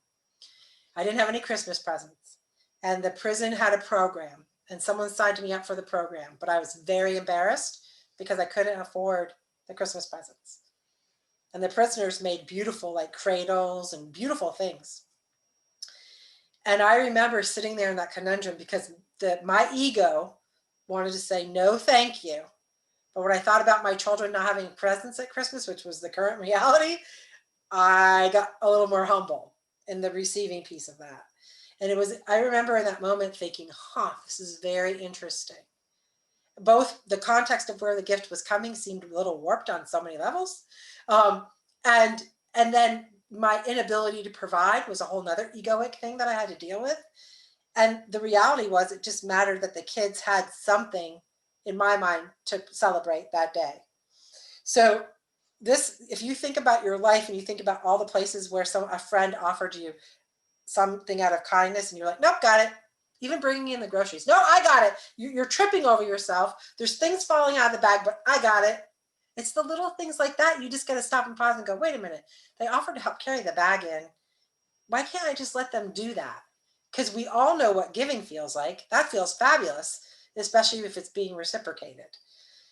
I didn't have any Christmas presents. And the prison had a program, and someone signed me up for the program, but I was very embarrassed because I couldn't afford the Christmas presents. And the prisoners made beautiful, like cradles and beautiful things. And I remember sitting there in that conundrum because my ego wanted to say, no, thank you. But when I thought about my children not having presents at Christmas, which was the current reality, I got a little more humble in the receiving piece of that. And I remember in that moment thinking, this is very interesting. Both the context of where the gift was coming seemed a little warped on so many levels. And then my inability to provide was a whole nother egoic thing that I had to deal with. And the reality was it just mattered that the kids had something in my mind to celebrate that day. So if you think about your life and you think about all the places where a friend offered you something out of kindness and you're like, nope, got it. Even bringing in the groceries. No, I got it. You're tripping over yourself. There's things falling out of the bag, but I got it. It's the little things like that. You just got to stop and pause and go, wait a minute. They offered to help carry the bag in. Why can't I just let them do that? Because we all know what giving feels like. That feels fabulous, especially if it's being reciprocated.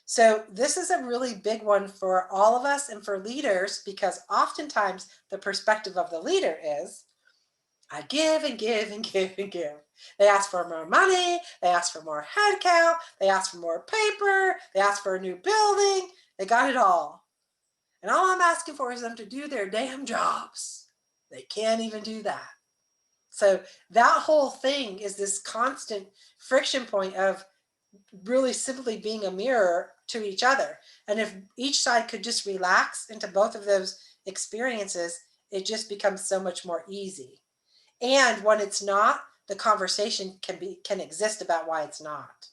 So this is a really big one for all of us and for leaders, because oftentimes the perspective of the leader is, I give and give and give and give. They ask for more money. They ask for more headcount. They ask for more paper. They ask for a new building. They got it all. And all I'm asking for is them to do their damn jobs. They can't even do that. So that whole thing is this constant friction point of really simply being a mirror to each other. And if each side could just relax into both of those experiences, it just becomes so much more easy. And when it's not, the conversation can exist about why it's not.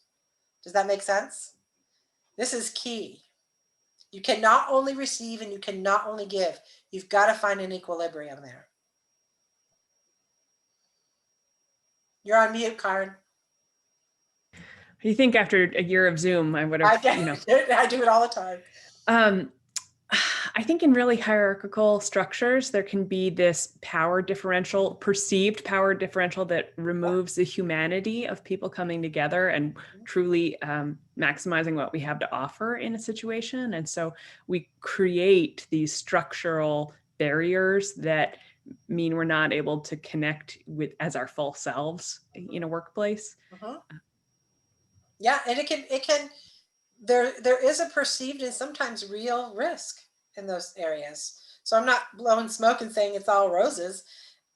Does that make sense? This is key. You can not only receive and you can not only give. You've got to find an equilibrium there. You're on mute, Karen. You think after a year of Zoom, I would have, I do it all the time. I think in really hierarchical structures, there can be this power differential, perceived power differential that removes the humanity of people coming together and truly maximizing what we have to offer in a situation. And so we create these structural barriers that mean we're not able to connect with as our full selves in a workplace. Yeah, and there is a perceived and sometimes real risk in those areas. So I'm not blowing smoke and saying it's all roses.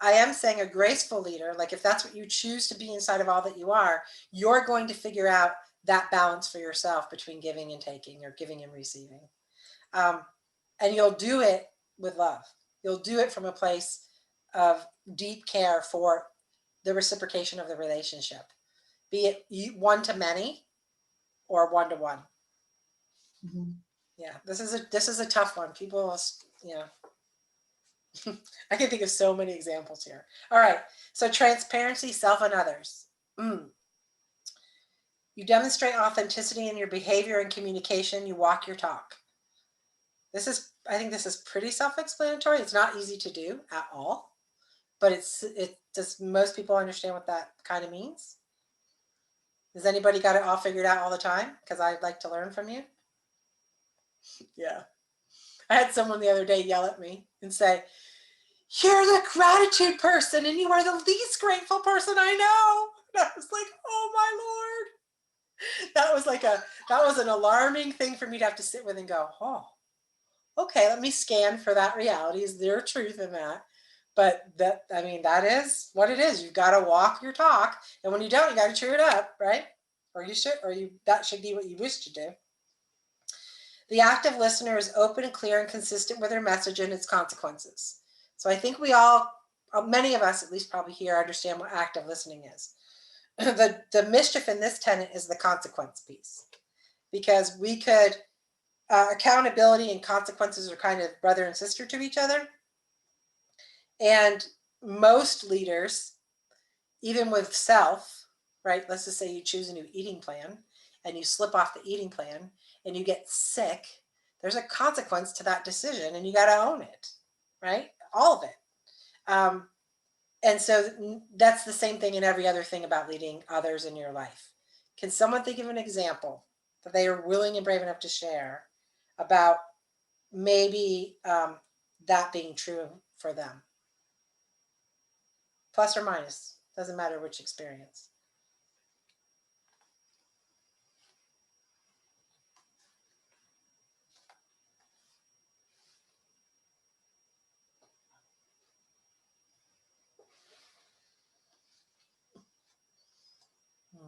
I am saying a graceful leader, like if that's what you choose to be inside of all that you are, you're going to figure out that balance for yourself between giving and taking, or giving and receiving. And you'll do it with love. You'll do it from a place of deep care for the reciprocation of the relationship, be it one to many or one to one. Yeah, this is a tough one. People, I can think of so many examples here. All right, so transparency, self and others. You demonstrate authenticity in your behavior and communication. You walk your talk. I think this is pretty self-explanatory. It's not easy to do at all, but does most people understand what that kind of means? Has anybody got it all figured out all the time? Because I'd like to learn from you. Yeah. I had someone the other day yell at me and say, "You're the gratitude person and you are the least grateful person I know." And I was like, oh my Lord. That was an alarming thing for me to have to sit with and go, oh, okay, let me scan for that reality. Is there truth in that? But that is what it is. You've got to walk your talk. And when you don't, you got to cheer it up, right? That should be what you wish to do. The active listener is open and clear and consistent with their message and its consequences. So I think many of us, at least probably here, understand what active listening is. The mischief in this tenet is the consequence piece, because we could, accountability and consequences are kind of brother and sister to each other. And most leaders, even with self, right? Let's just say you choose a new eating plan and you slip off the eating plan and you get sick. There's a consequence to that decision and you got to own it, right? All of it. And so that's the same thing in every other thing about leading others in your life. Can someone think of an example that they are willing and brave enough to share about maybe that being true for them? Plus or minus, doesn't matter which experience.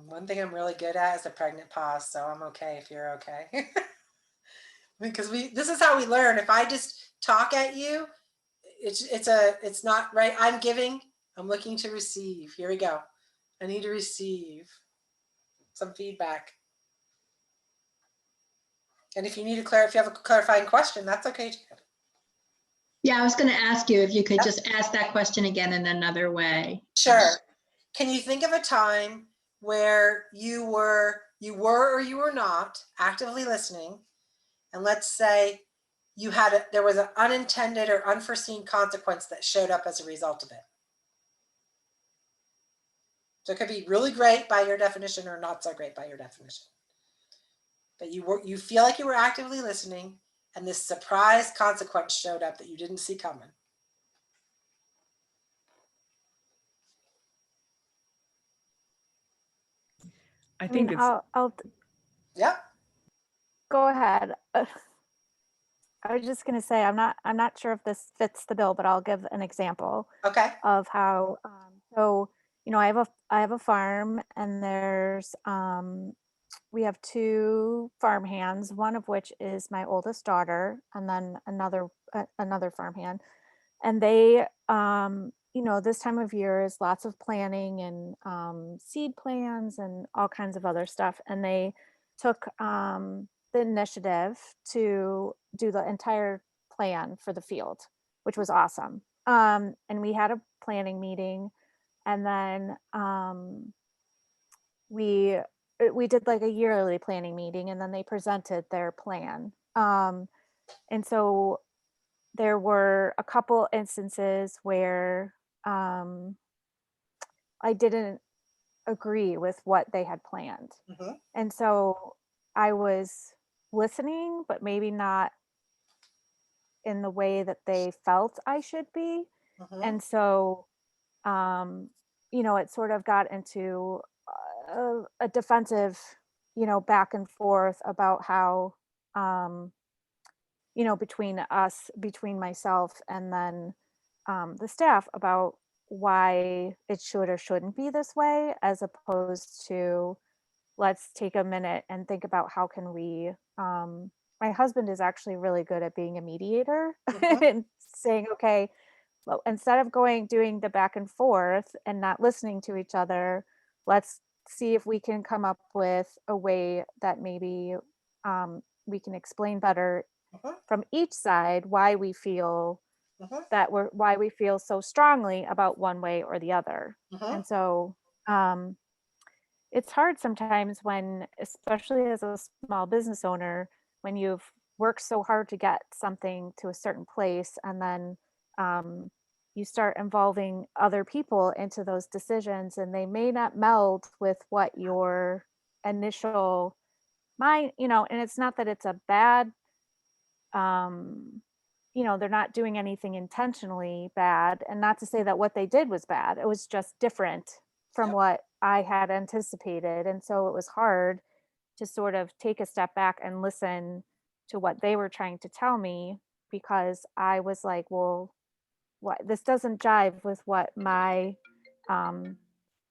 One thing I'm really good at is a pregnant pause, so I'm okay if you're okay. Because this is how we learn. If I just talk at you, it's not right. I'm giving, I'm looking to receive. Here we go. I need to receive some feedback. And if you need to if you have a clarifying question, that's okay too. Yeah, I was going to ask you if you could just ask that question again in another way. Sure. Can you think of a time where you were or you were not actively listening, and let's say there was an unintended or unforeseen consequence that showed up as a result of it? So it could be really great by your definition or not so great by your definition. But you feel like you were actively listening and this surprise consequence showed up that you didn't see coming. I think I'll Yeah. go ahead. I was just going to say, I'm not sure if this fits the bill, but I'll give an example of how, so, I have a farm and there's, we have two farmhands, one of which is my oldest daughter, and then another farmhand. And they, this time of year is lots of planning and seed plans and all kinds of other stuff. And they took the initiative to do the entire plan for the field, which was awesome. And we had a planning meeting, and then we did like a yearly planning meeting, and then they presented their plan. And so there were a couple instances where I didn't agree with what they had planned. Mhm. And so I was listening, but maybe not in the way that they felt I should be. Mhm. And so, it sort of got into a defensive, back and forth about how, between myself and then the staff about why it should or shouldn't be this way, as opposed to let's take a minute and think about how can we my husband is actually really good at being a mediator Mhm. and saying, okay, well, instead of doing the back and forth and not listening to each other, let's see if we can come up with a way that maybe we can explain better Mhm. from each side why we feel Mhm. why we feel so strongly about one way or the other. Mhm. And so it's hard sometimes when, especially as a small business owner, when you've worked so hard to get something to a certain place, and then you start involving other people into those decisions, and they may not meld with what your initial mind, and it's not that it's a bad, they're not doing anything intentionally bad, and not to say that what they did was bad. It was just different from Yep. what I had anticipated. And so it was hard to sort of take a step back and listen to what they were trying to tell me, because I was like, well, what, this doesn't jive with what my um,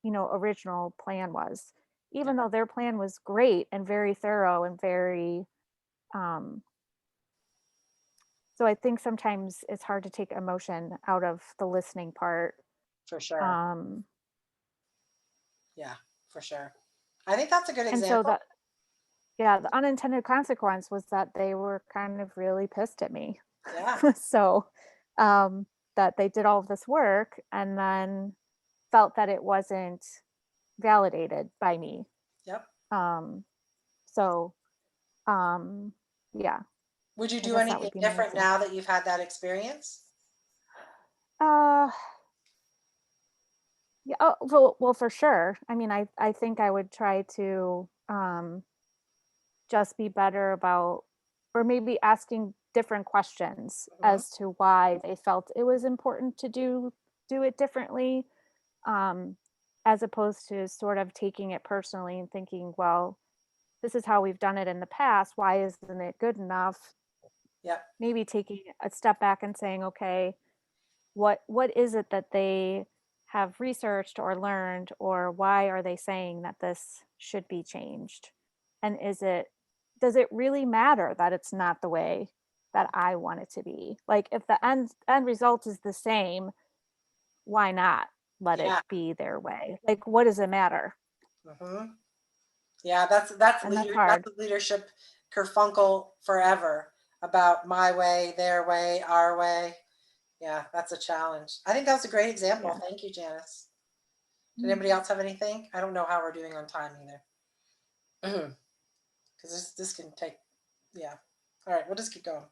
original plan was. Even though their plan was great and very thorough and very um, so I think sometimes it's hard to take emotion out of the listening part. For sure. Um, Yeah, for sure. I think that's a good and so example. the unintended consequence was that they were kind of really pissed at me. Yeah. So that they did all of this work and then felt that it wasn't validated by me. Yep. Um, so yeah, Would you I do guess that anything would be my different now example. that you've had that experience? Uh, yeah, well, for sure. I mean, I think I would try to just be better about, or maybe asking different questions Mhm. as to why they felt it was important to do it differently, um, as opposed to sort of taking it personally and thinking, well, this is how we've done it in the past. Why isn't it good enough? Yep. Maybe taking a step back and saying, okay, what is it that they have researched or learned, or why are they saying that this should be changed? And does it really matter that it's not the way that I want it to be? Like, if the end result is the same, why not let it Yeah. be their way? Like, what does it matter? Mhm. Yeah, that's And that's leader that's hard. a leadership kerfunkel forever about my way, their way, our way. Yeah, that's a challenge. I think that was a great example. Yeah. Thank you, Janice. Did anybody else have anything? I don't know how we're doing on time either. Because this can take, yeah. All right, we'll just keep going.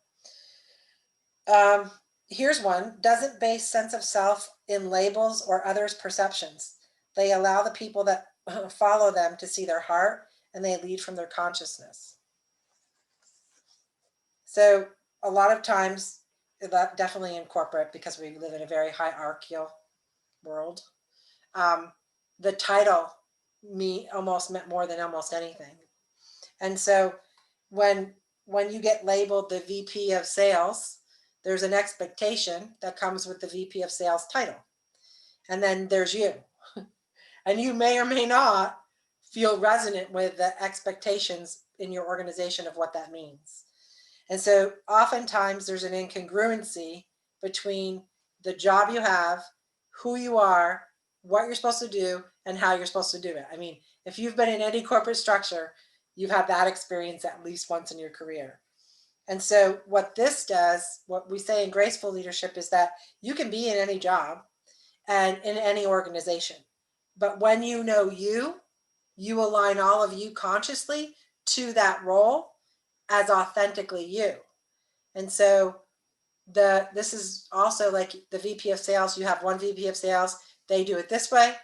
Um, Here's one. Doesn't base sense of self in labels or others' perceptions. They allow the people that follow them to see their heart, and they lead from their consciousness. So a lot of times, that definitely in corporate, because we live in a very hierarchical world, the title almost meant more than almost anything. And so when you get labeled the VP of sales, there's an expectation that comes with the VP of sales title. And then there's you. And you may or may not feel resonant with the expectations in your organization of what that means. And so oftentimes there's an incongruency between the job you have, who you are, what you're supposed to do, and how you're supposed to do it. I mean, if you've been in any corporate structure, you've had that experience at least once in your career. And so what this does, what we say in graceful leadership, is that you can be in any job and in any organization. But when you know you align all of you consciously to that role as authentically you. And so this is also like the VP of sales. You have one VP of sales, they do it this way.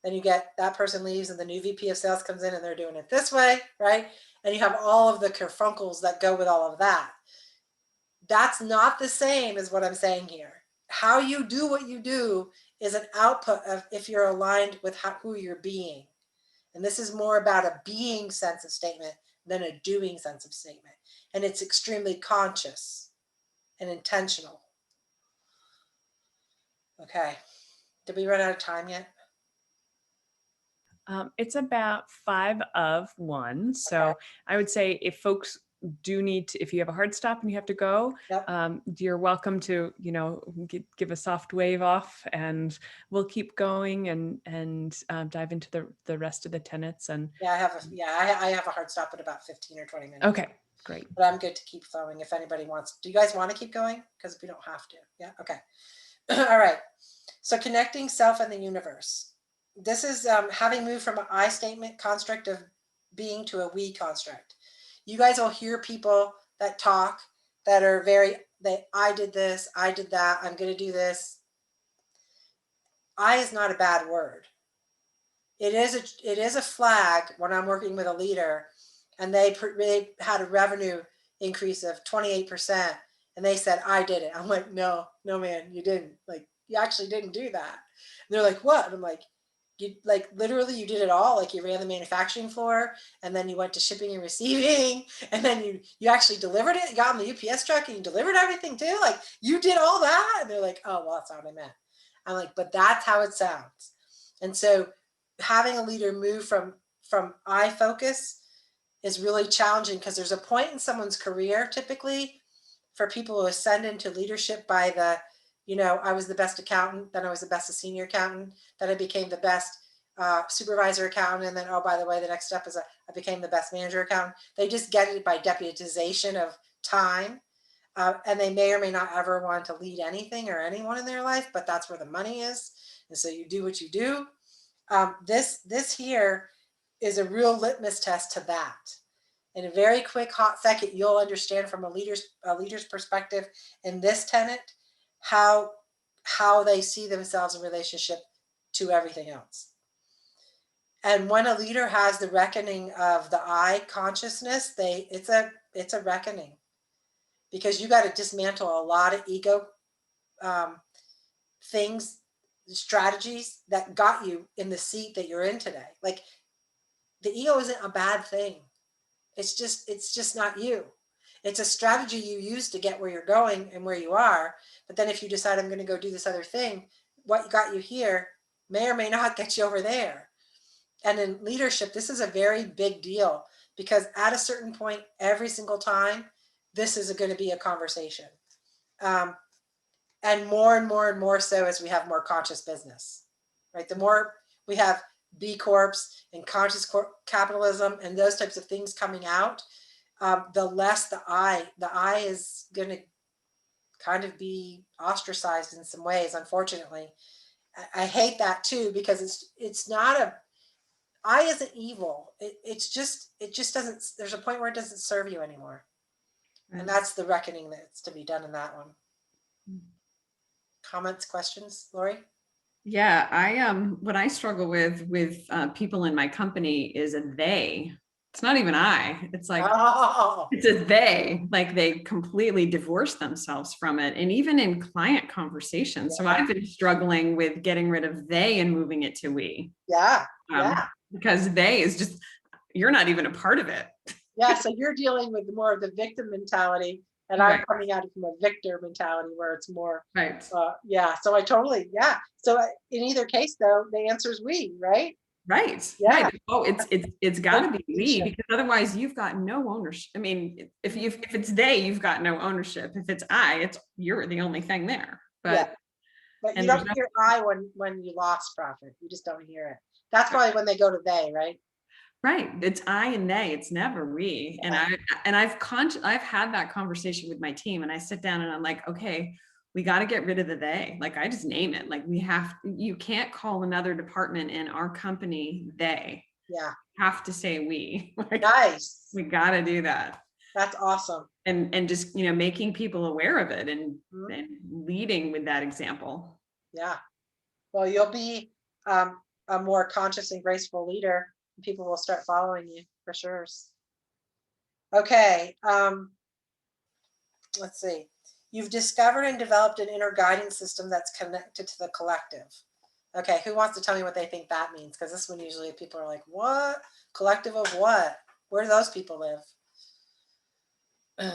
Then you get that person leaves and the new VP of sales comes in and they're doing it this way, right? And you have all of the kerfunkles that go with all of that. That's not the same as what I'm saying here. How you do what you do is an output of if you're aligned with who you're being. And this is more about a being sense of statement than a doing sense of statement. And it's extremely conscious and intentional. Okay. Did we run out of time yet? It's about 5 of 1. So Okay. I would say if folks do need to, if you have a hard stop and you have to go, Yep. you're welcome to, give a soft wave off, and we'll keep going and dive into the rest of the tenets. And Yeah, I have a hard stop at about 15 or 20 minutes. okay, great. But I'm good to keep flowing if anybody wants. Do you guys want to keep going? Because we don't have to. Yeah. Okay. All right. So connecting self and the universe. This is having moved from an I statement construct of being to a we construct. You guys will hear people that talk that are I did this, I did that, I'm going to do this. I is not a bad word. It is a flag when I'm working with a leader and they had a revenue increase of 28% and they said, I did it. I'm like, no, man, you didn't. Like, you actually didn't do that. And they're like, what? And I'm like, literally you did it all. Like, you ran the manufacturing floor and then you went to shipping and receiving and then you actually delivered it. You got on the UPS truck and you delivered everything too. Like, you did all that. And they're like, oh, well, that's not what I meant. I'm like, but that's how it sounds. And so having a leader move from I focus is really challenging, because there's a point in someone's career typically for people who ascend into leadership by I was the best accountant, then I was the best senior accountant, then I became the best supervisor accountant, and then, oh, by the way, the next step is I became the best manager accountant. They just get it by deputization of time, and they may or may not ever want to lead anything or anyone in their life, but that's where the money is, and so you do what you do. This here is a real litmus test to that. In a very quick, hot second, you'll understand from a leader's perspective in this tenet how they see themselves in relationship to everything else. And when a leader has the reckoning of the I consciousness, it's a reckoning, because you got to dismantle a lot of ego things, strategies that got you in the seat that you're in today. Like, the ego isn't a bad thing. It's just not you. It's a strategy you use to get where you're going and where you are. But then if you decide, I'm going to go do this other thing, what got you here may or may not get you over there. And in leadership, this is a very big deal, because at a certain point, every single time, this is going to be a conversation. And more so as we have more conscious business, right? The more we have B Corps and conscious capitalism and those types of things coming out, the less the I is going to kind of be ostracized in some ways, unfortunately. I hate that too, because it's not I isn't evil. It just doesn't, there's a point where it doesn't serve you anymore. Right. And that's the reckoning that's to be done in that one. Comments, questions, Lori? Yeah, what I struggle with people in my company is a they. It's not even I. It's like, It's a they. Like, they completely divorce themselves from it. And even in client conversations. Yeah. So I've been struggling with getting rid of they and moving it to we. Yeah. Because they is just, you're not even a part of it. Yeah. So you're dealing with more of the victim mentality. And I'm coming at it from a victor mentality where it's more, right. So I totally, So in either case, though, the answer is we, right? Right. Yeah. Right. Oh, it's got to be we, Ownership. because otherwise you've got no ownership. I mean, if it's they, you've got no ownership. If it's you're the only thing there. Yeah. But But you and there's don't no hear I when you lost profit. You just don't hear it. That's probably when they go to they, right? right. It's I and they. It's never we. And I've had that conversation with my team, and I sit down and I'm like, okay, we got to get rid of the they. Like, I just name it. Like, you can't call another department in our company they. Yeah. You have to say we. Like, Nice. we got to do that. That's awesome. And just, making people aware of it and Mhm. leading with that example. Yeah. Well, you'll be a more conscious and graceful leader. And people will start following you for sure. Okay. Let's see. You've discovered and developed an inner guidance system that's connected to the collective. Okay, who wants to tell me what they think that means? Because this one usually people are like, what? Collective of what? Where do those people live? I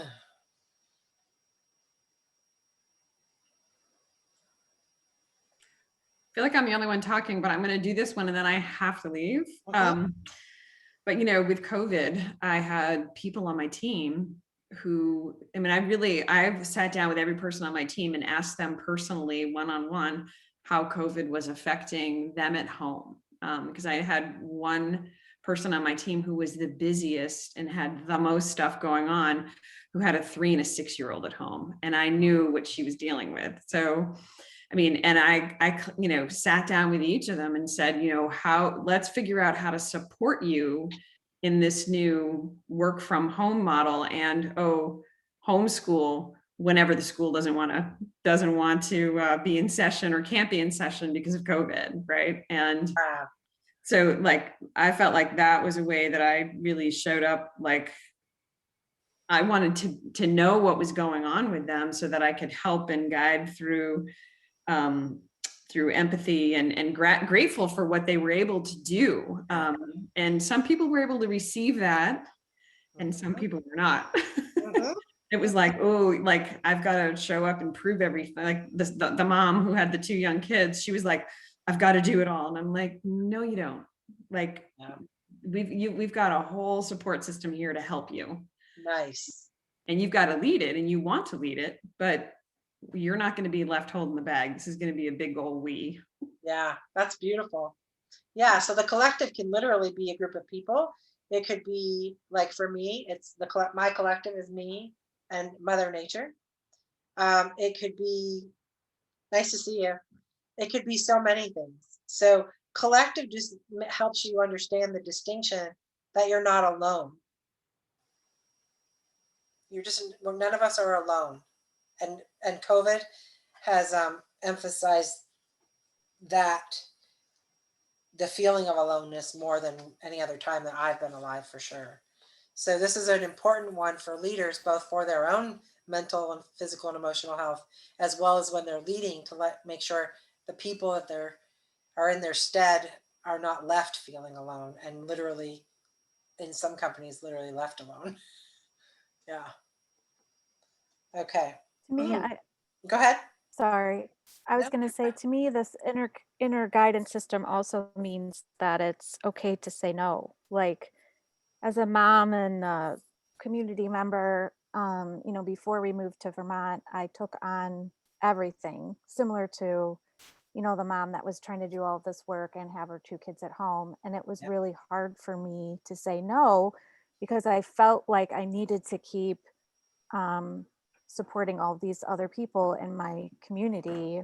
feel like I'm the only one talking, but I'm going to do this one and then I have to leave. But with COVID, I had people on my team who, I've sat down with every person on my team and asked them personally, one-on-one, how COVID was affecting them at home. Because I had one person on my team who was the busiest and had the most stuff going on, who had a 3 and a 6-year-old at home. And I knew what she was dealing with. So, and I sat down with each of them and said, let's figure out how to support you in this new work from home model, and homeschool whenever the school doesn't want to be in session or can't be in session because of COVID, right? And so, like, I felt like that was a way that I really showed up. Like, I wanted to know what was going on with them so that I could help and guide through empathy and grateful for what they were able to do. And some people were able to receive that, and some people were not. It was like, I've got to show up and prove everything. Like the mom who had the 2 young kids, she was like, I've got to do it all. And I'm like, no, you don't. Like, we've got a whole support system here to help you. Nice. And you've got to lead it, and you want to lead it, but you're not going to be left holding the bag. This is going to be a big old we. Yeah, that's beautiful. Yeah, so the collective can literally be a group of people. It could be, like, for me, it's my collective is me and Mother Nature. It could be nice to see you. It could be so many things. So collective just helps you understand the distinction that you're not alone. None of us are alone. And COVID has emphasized that, the feeling of aloneness, more than any other time that I've been alive, for sure. So this is an important one for leaders, both for their own mental and physical and emotional health, as well as when they're leading, to make sure the people that are in their stead are not left feeling alone, and literally, in some companies, literally left alone. Yeah. Okay. To me, Go ahead. sorry, I was No. going to say, to me, this inner guidance system also means that it's okay to say no. Like, as a mom and a community member, before we moved to Vermont, I took on everything, similar to, the mom that was trying to do all this work and have her 2 kids at home. And it was really hard for me to say no, because I felt like I needed to keep supporting all these other people in my community.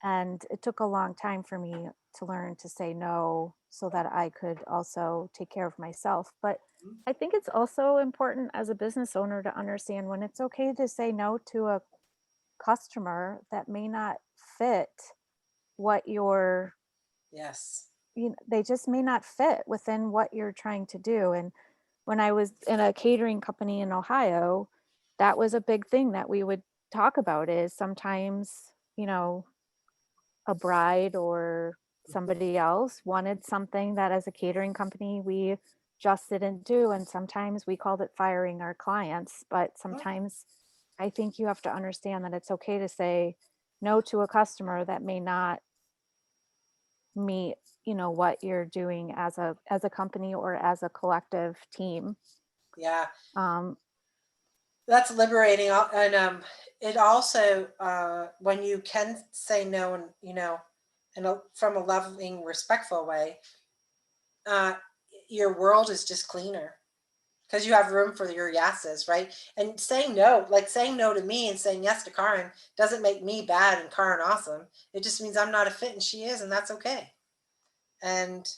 And it took a long time for me to learn to say no, so that I could also take care of myself. But I think it's also important as a business owner to understand when it's okay to say no to a customer that may not fit what you're, Yes. they just may not fit within what you're trying to do. And when I was in a catering company in Ohio, that was a big thing that we would talk about, is sometimes, a bride or somebody else wanted something that, as a catering company, we just didn't do. And sometimes we called it firing our clients. But sometimes I think you have to understand that it's okay to say no to a customer that may not meet, what you're doing as a company or as a collective team. Yeah. Um, That's liberating. And it also, when you can say no, and from a loving, respectful way, your world is just cleaner because you have room for your yeses, right? And saying no, like saying no to me and saying yes to Karen, doesn't make me bad and Karen awesome. It just means I'm not a fit and she is, and that's okay. And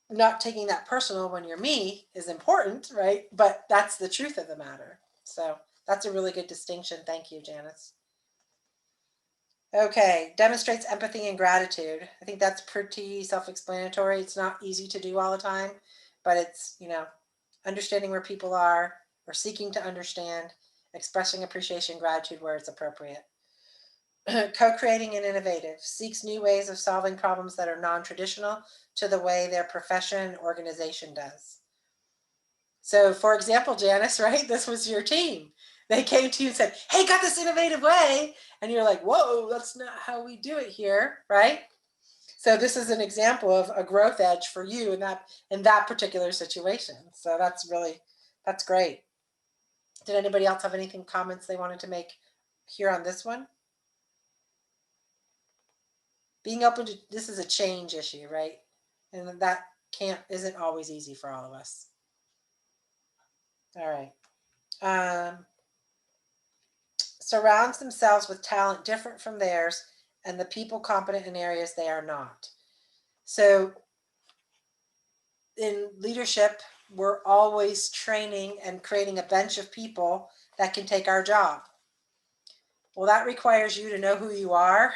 not taking that personal when you're me is important, right? But that's the truth of the matter. So that's a really good distinction. Thank you, Janice. Okay, demonstrates empathy and gratitude. I think that's pretty self-explanatory. It's not easy to do all the time, but it's, understanding where people are or seeking to understand, expressing appreciation, gratitude where it's appropriate. Co-creating and innovative, seeks new ways of solving problems that are non-traditional to the way their profession organization does. So for example, Janice, right? This was your team. They came to you and said, hey, got this innovative way. And you're like, whoa, that's not how we do it here, right? So this is an example of a growth edge for you in that particular situation. So that's great. Did anybody else have anything, comments they wanted to make here on this one? Being open to, this is a change issue, right? And that isn't always easy for all of us. All right. Surrounds themselves with talent different from theirs and the people competent in areas they are not. So in leadership, we're always training and creating a bench of people that can take our job. Well, that requires you to know who you are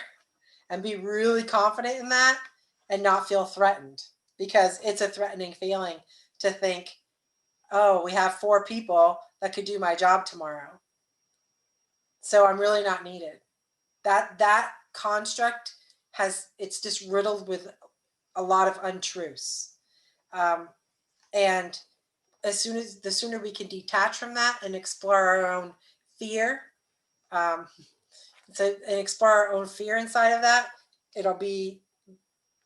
and be really confident in that and not feel threatened, because it's a threatening feeling to think, oh, we have 4 people that could do my job tomorrow, so I'm really not needed. That construct it's just riddled with a lot of untruths. And the sooner we can detach from that and explore our own fear, and explore our own fear inside of that, it'll be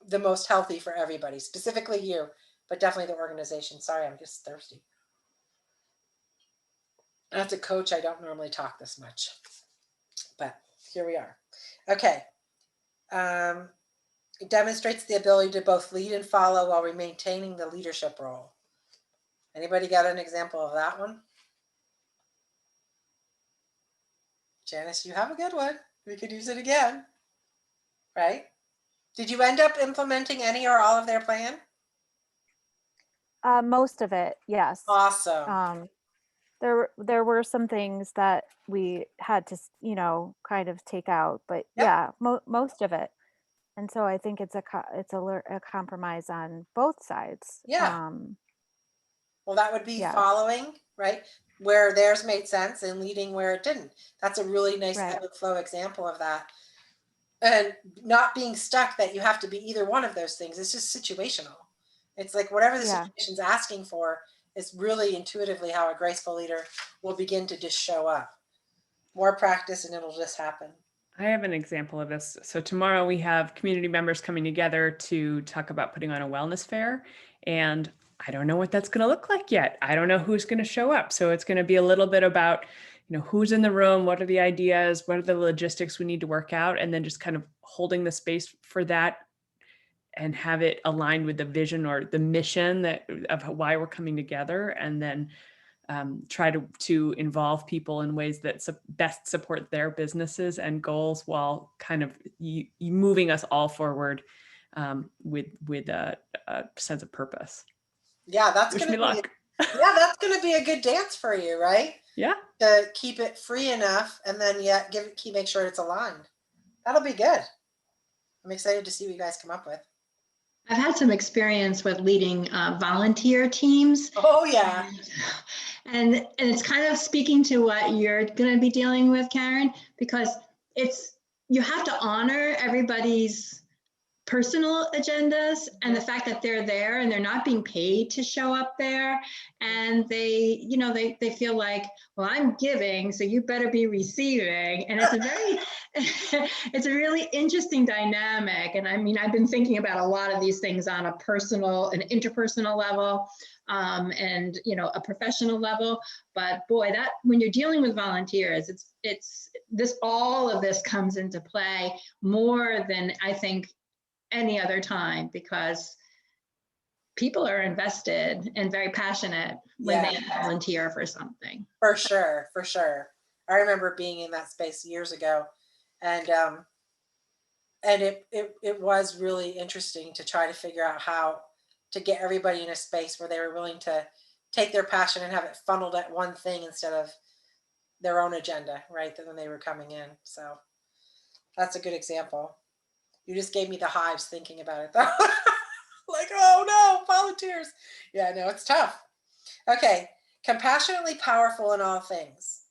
the most healthy for everybody, specifically you, but definitely the organization. Sorry, I'm just thirsty. As a coach, I don't normally talk this much, but here we are. Okay. It demonstrates the ability to both lead and follow while maintaining the leadership role. Anybody got an example of that one? Janice, you have a good one. We could use it again, right? Did you end up implementing any or all of their plan? Most of it, yes. Awesome. There were some things that we had to, kind of take out, but Yep. yeah, most of it. And so I think it's a compromise on both sides. Yeah. Well, that would be following, right, where theirs made sense, and leading where it didn't. That's a really nice ebb and flow example of that. And not being stuck that you have to be either one of those things. It's just situational. It's like whatever the situation's asking for is really intuitively how a graceful leader will begin to just show up. More practice and it'll just happen. I have an example of this. So tomorrow we have community members coming together to talk about putting on a wellness fair. And I don't know what that's going to look like yet. I don't know who's going to show up. So it's going to be a little bit about, who's in the room, what are the ideas, what are the logistics we need to work out, and then just kind of holding the space for that and have it aligned with the vision or the mission of why we're coming together, and then try to involve people in ways that best support their businesses and goals, while kind of moving us all forward with a sense of purpose. Yeah, that's going to be a good dance for you, right? Yeah. To keep it free enough, and then make sure it's aligned. That'll be good. I'm excited to see what you guys come up with. I've had some experience with leading volunteer teams. Oh yeah. And it's kind of speaking to what you're going to be dealing with, Karen, because you have to honor everybody's personal agendas, and the fact that they're there and they're not being paid to show up there, and they, you know, they feel like, well, I'm giving, so you better be receiving. And it's a very it's a really interesting dynamic. And I mean, I've been thinking about a lot of these things on a personal and interpersonal level, and, you know, a professional level. But boy, that when you're dealing with volunteers, it's this, all of this comes into play more than I think any other time, because people are invested and very passionate when they volunteer for something. For sure, for sure. I remember being in that space years ago, and it was really interesting to try to figure out how to get everybody in a space where they were willing to take their passion and have it funneled at one thing instead of their own agenda, right? When they were coming in. So that's a good example. You just gave me the hives thinking about it though. Like, oh no, volunteers. Yeah, no, it's tough. Okay, compassionately powerful in all things.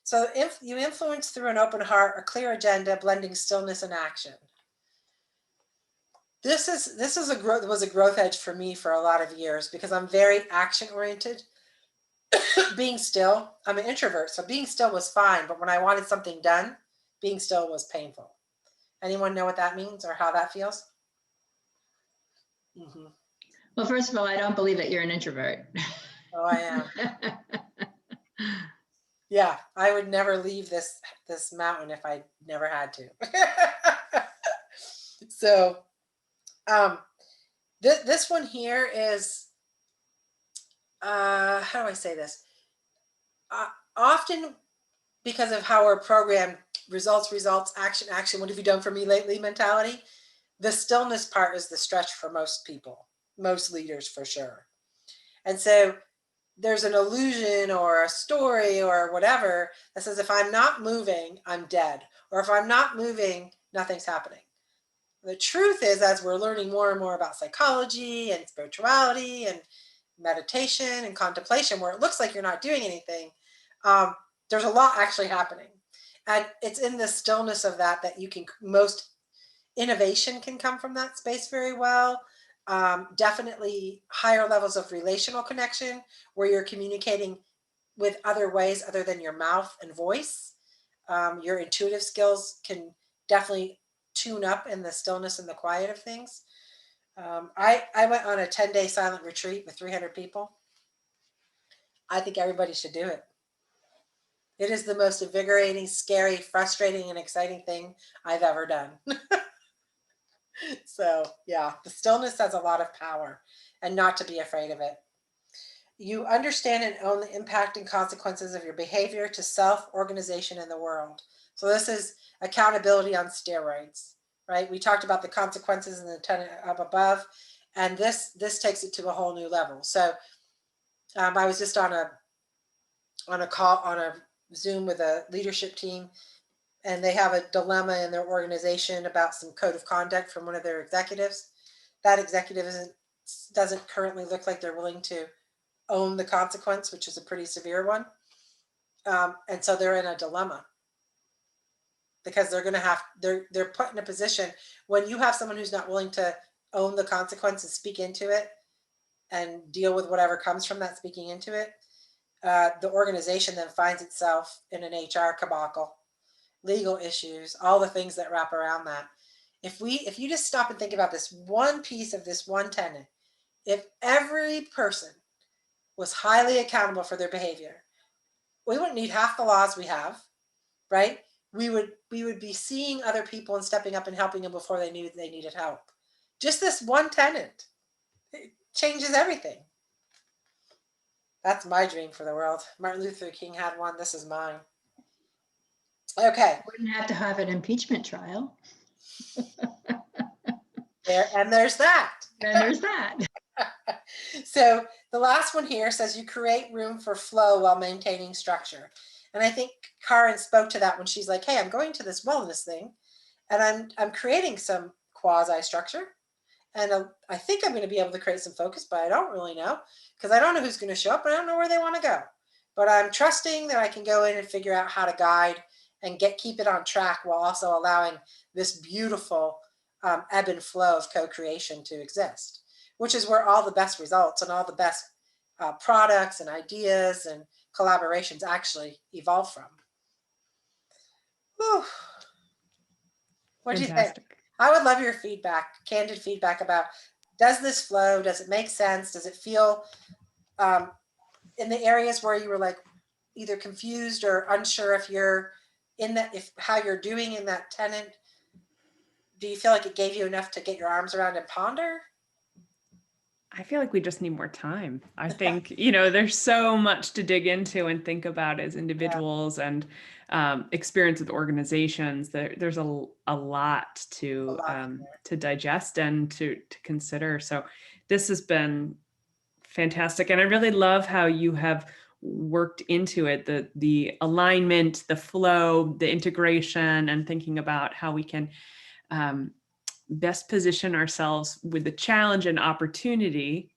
So if you influence through an open heart, a clear agenda, blending stillness and action. This was a growth edge for me for a lot of years, because I'm very action oriented. Being still, I'm an introvert, so being still was fine, but when I wanted something done, being still was painful. Anyone know what that means or how that feels? Mm-hmm. Well, first of all, I don't believe that you're an introvert. Oh, I am. Yeah, I would never leave this mountain if I never had to. So, this one here is, how do I say this? Often, because of how we're programmed, results, action, what have you done for me lately mentality, the stillness part is the stretch for most people, most leaders for sure. And so there's an illusion or a story or whatever that says, if I'm not moving, I'm dead. Or if I'm not moving, nothing's happening. The truth is, as we're learning more and more about psychology and spirituality and meditation and contemplation, where it looks like you're not doing anything, there's a lot actually happening. And it's in the stillness of that you can, most innovation can come from that space very well. Definitely higher levels of relational connection, where you're communicating with other ways other than your mouth and voice. Your intuitive skills can definitely tune up in the stillness and the quiet of things. I went on a 10-day silent retreat with 300 people. I think everybody should do it. It is the most invigorating, scary, frustrating, and exciting thing I've ever done. So yeah, the stillness has a lot of power, and not to be afraid of it. You understand and own the impact and consequences of your behavior to self, organization, and the world. So this is accountability on steroids, right? We talked about the consequences in the tenet up above, and this takes it to a whole new level. So I was just on a call, on a Zoom with a leadership team, and they have a dilemma in their organization about some code of conduct from one of their executives. That executive doesn't currently look like they're willing to own the consequence, which is a pretty severe one. And so they're in a dilemma, because they're put in a position when you have someone who's not willing to own the consequence and speak into it and deal with whatever comes from that speaking into it. The organization then finds itself in an HR debacle, legal issues, all the things that wrap around that. If you just stop and think about this one piece of this one tenet, if every person was highly accountable for their behavior, we wouldn't need half the laws we have, right? We would be seeing other people and stepping up and helping them before they knew they needed help. Just this one tenet, it changes everything. That's my dream for the world. Martin Luther King had one. This is mine. Okay. Wouldn't have to have an impeachment trial. There's that. And there's that. So the last one here says you create room for flow while maintaining structure. And I think Karen spoke to that when she's like, hey, I'm going to this wellness thing and I'm creating some quasi structure. And I think I'm going to be able to create some focus, but I don't really know, because I don't know who's going to show up and I don't know where they want to go. But I'm trusting that I can go in and figure out how to guide and keep it on track, while also allowing this beautiful ebb and flow of co-creation to exist, which is where all the best results and all the best products and ideas and collaborations actually evolve from. Whew. What do you think? Fantastic. I would love your feedback, candid feedback about, does this flow? Does it make sense? Does it feel in the areas where you were like either confused or unsure if you're in that, if how you're doing in that tenet, do you feel like it gave you enough to get your arms around and ponder? I feel like we just need more time. I think, you know, there's so much to dig into and think about as individuals and experience with organizations. There's a lot to digest and to consider. So this has been fantastic. And I really love how you have worked into it, the alignment, the flow, the integration, and thinking about how we can best position ourselves with the challenge and opportunity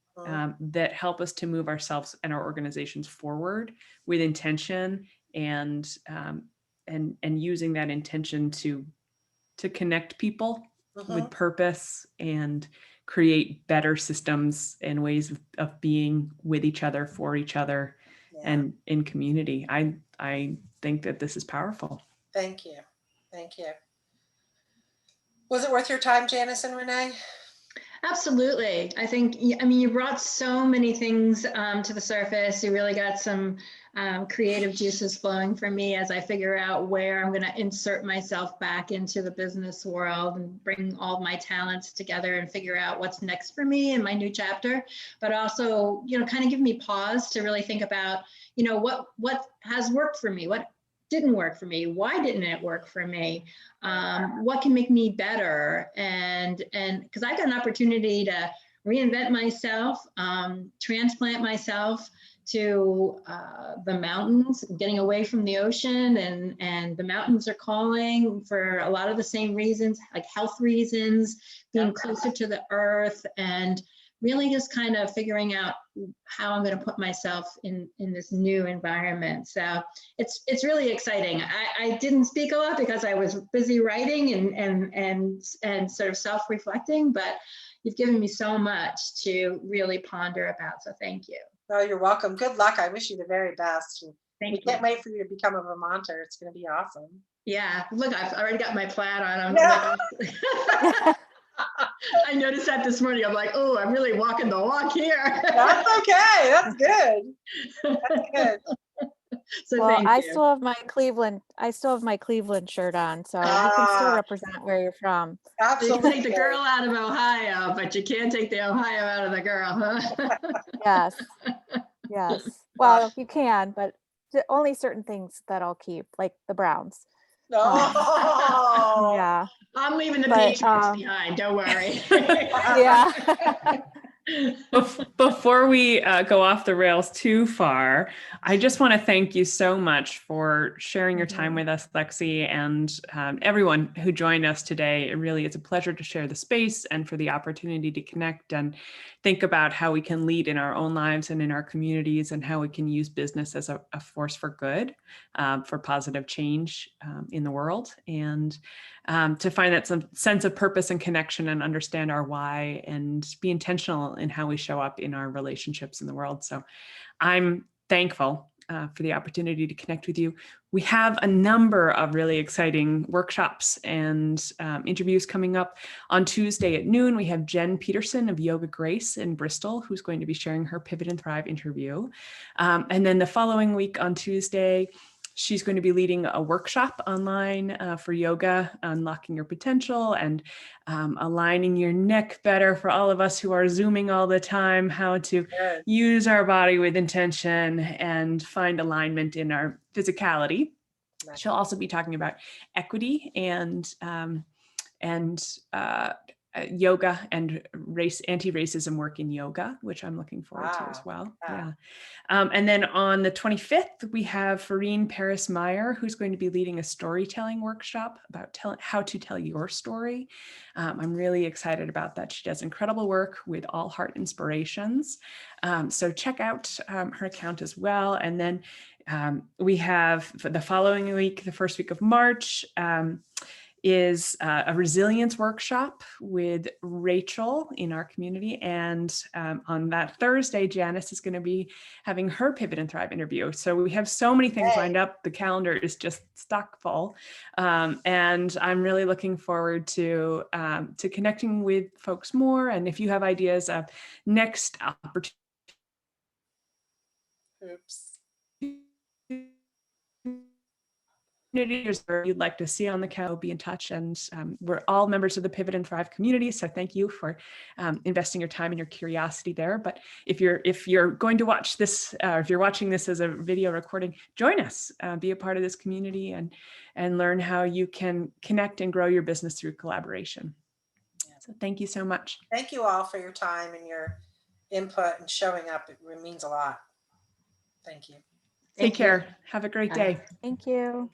that help us to move ourselves and our organizations forward with intention and using that intention to connect people with purpose and create better systems and ways of being with each other, for each other, and in community. I think that this is powerful. Thank you. Thank you. Was it worth your time, Janice and Renee? Absolutely. I think, I mean, you brought so many things to the surface. You really got some creative juices flowing for me as I figure out where I'm going to insert myself back into the business world and bring all my talents together and figure out what's next for me in my new chapter. But also, you know, kind of give me pause to really think about, you know, what has worked for me, what didn't work for me, why didn't it work for me, what can make me better, and because I got an opportunity to reinvent myself, transplant myself to the mountains, getting away from the ocean, and the mountains are calling for a lot of the same reasons, like health reasons, being closer to the earth, and really just kind of figuring out how I'm going to put myself in this new environment. So it's really exciting. I didn't speak a lot because I was busy writing and sort of self-reflecting, but you've given me so much to really ponder about. So thank you. Oh, you're welcome. Good luck. I wish you the very best. Thank we you. Can't wait for you to become a Vermonter. It's going to be awesome. Yeah. Look, I've already got my plaid on. Yeah. I noticed that this morning. I'm like, oh, I'm really walking the walk here. That's okay. That's good. That's good. So well, thank I you. still have my Cleveland shirt on, so you can still represent where you're from. Absolutely. You can take the girl out of Ohio, but you can't take the Ohio out of the girl, huh? Yes. Yes. Well, you can, but only certain things that I'll keep, like the Browns. Oh. Yeah. I'm leaving the Patriots behind. Don't worry. Yeah. Before we go off the rails too far, I just want to thank you so much for sharing your time with us, Lexi, and everyone who joined us today. It really is a pleasure to share the space and for the opportunity to connect and think about how we can lead in our own lives and in our communities, and how we can use business as a force for good, for positive change in the world, and to find that some sense of purpose and connection and understand our why and be intentional in how we show up in our relationships in the world. So I'm thankful for the opportunity to connect with you. We have a number of really exciting workshops and interviews coming up. On Tuesday at noon, we have Jen Peterson of Yoga Grace in Bristol, who's going to be sharing her Pivot and Thrive interview. And then the following week on Tuesday, she's going to be leading a workshop online for yoga, unlocking your potential and aligning your neck better for all of us who are Zooming all the time, how to use our body with intention and find alignment in our physicality. She'll also be talking about equity and yoga and anti-racism work in yoga, which I'm looking forward to as well. Yeah. And then on the 25th, we have Farine Paris-Meyer, who's going to be leading a storytelling workshop about how to tell your story. I'm really excited about that. She does incredible work with All Heart Inspirations. So check out her account as well. And then we have for the following week, the first week of March, is a resilience workshop with Rachel in our community. And on that Thursday, Janice is going to be having her Pivot and Thrive interview. So we have so many things lined up. The calendar is just stuck full. And I'm really looking forward to connecting with folks more. And if you have ideas of next opportunities, or you'd like to see on the calendar, be in touch. And we're all members of the Pivot and Thrive community. So thank you for investing your time and your curiosity there. But if you're going to watch this, or if you're watching this as a video recording, join us, be a part of this community, and learn how you can connect and grow your business through collaboration. So thank you so much. Thank you all for your time and your input and showing up. It means a lot. Thank you. Take care. Have a great day. Thank you.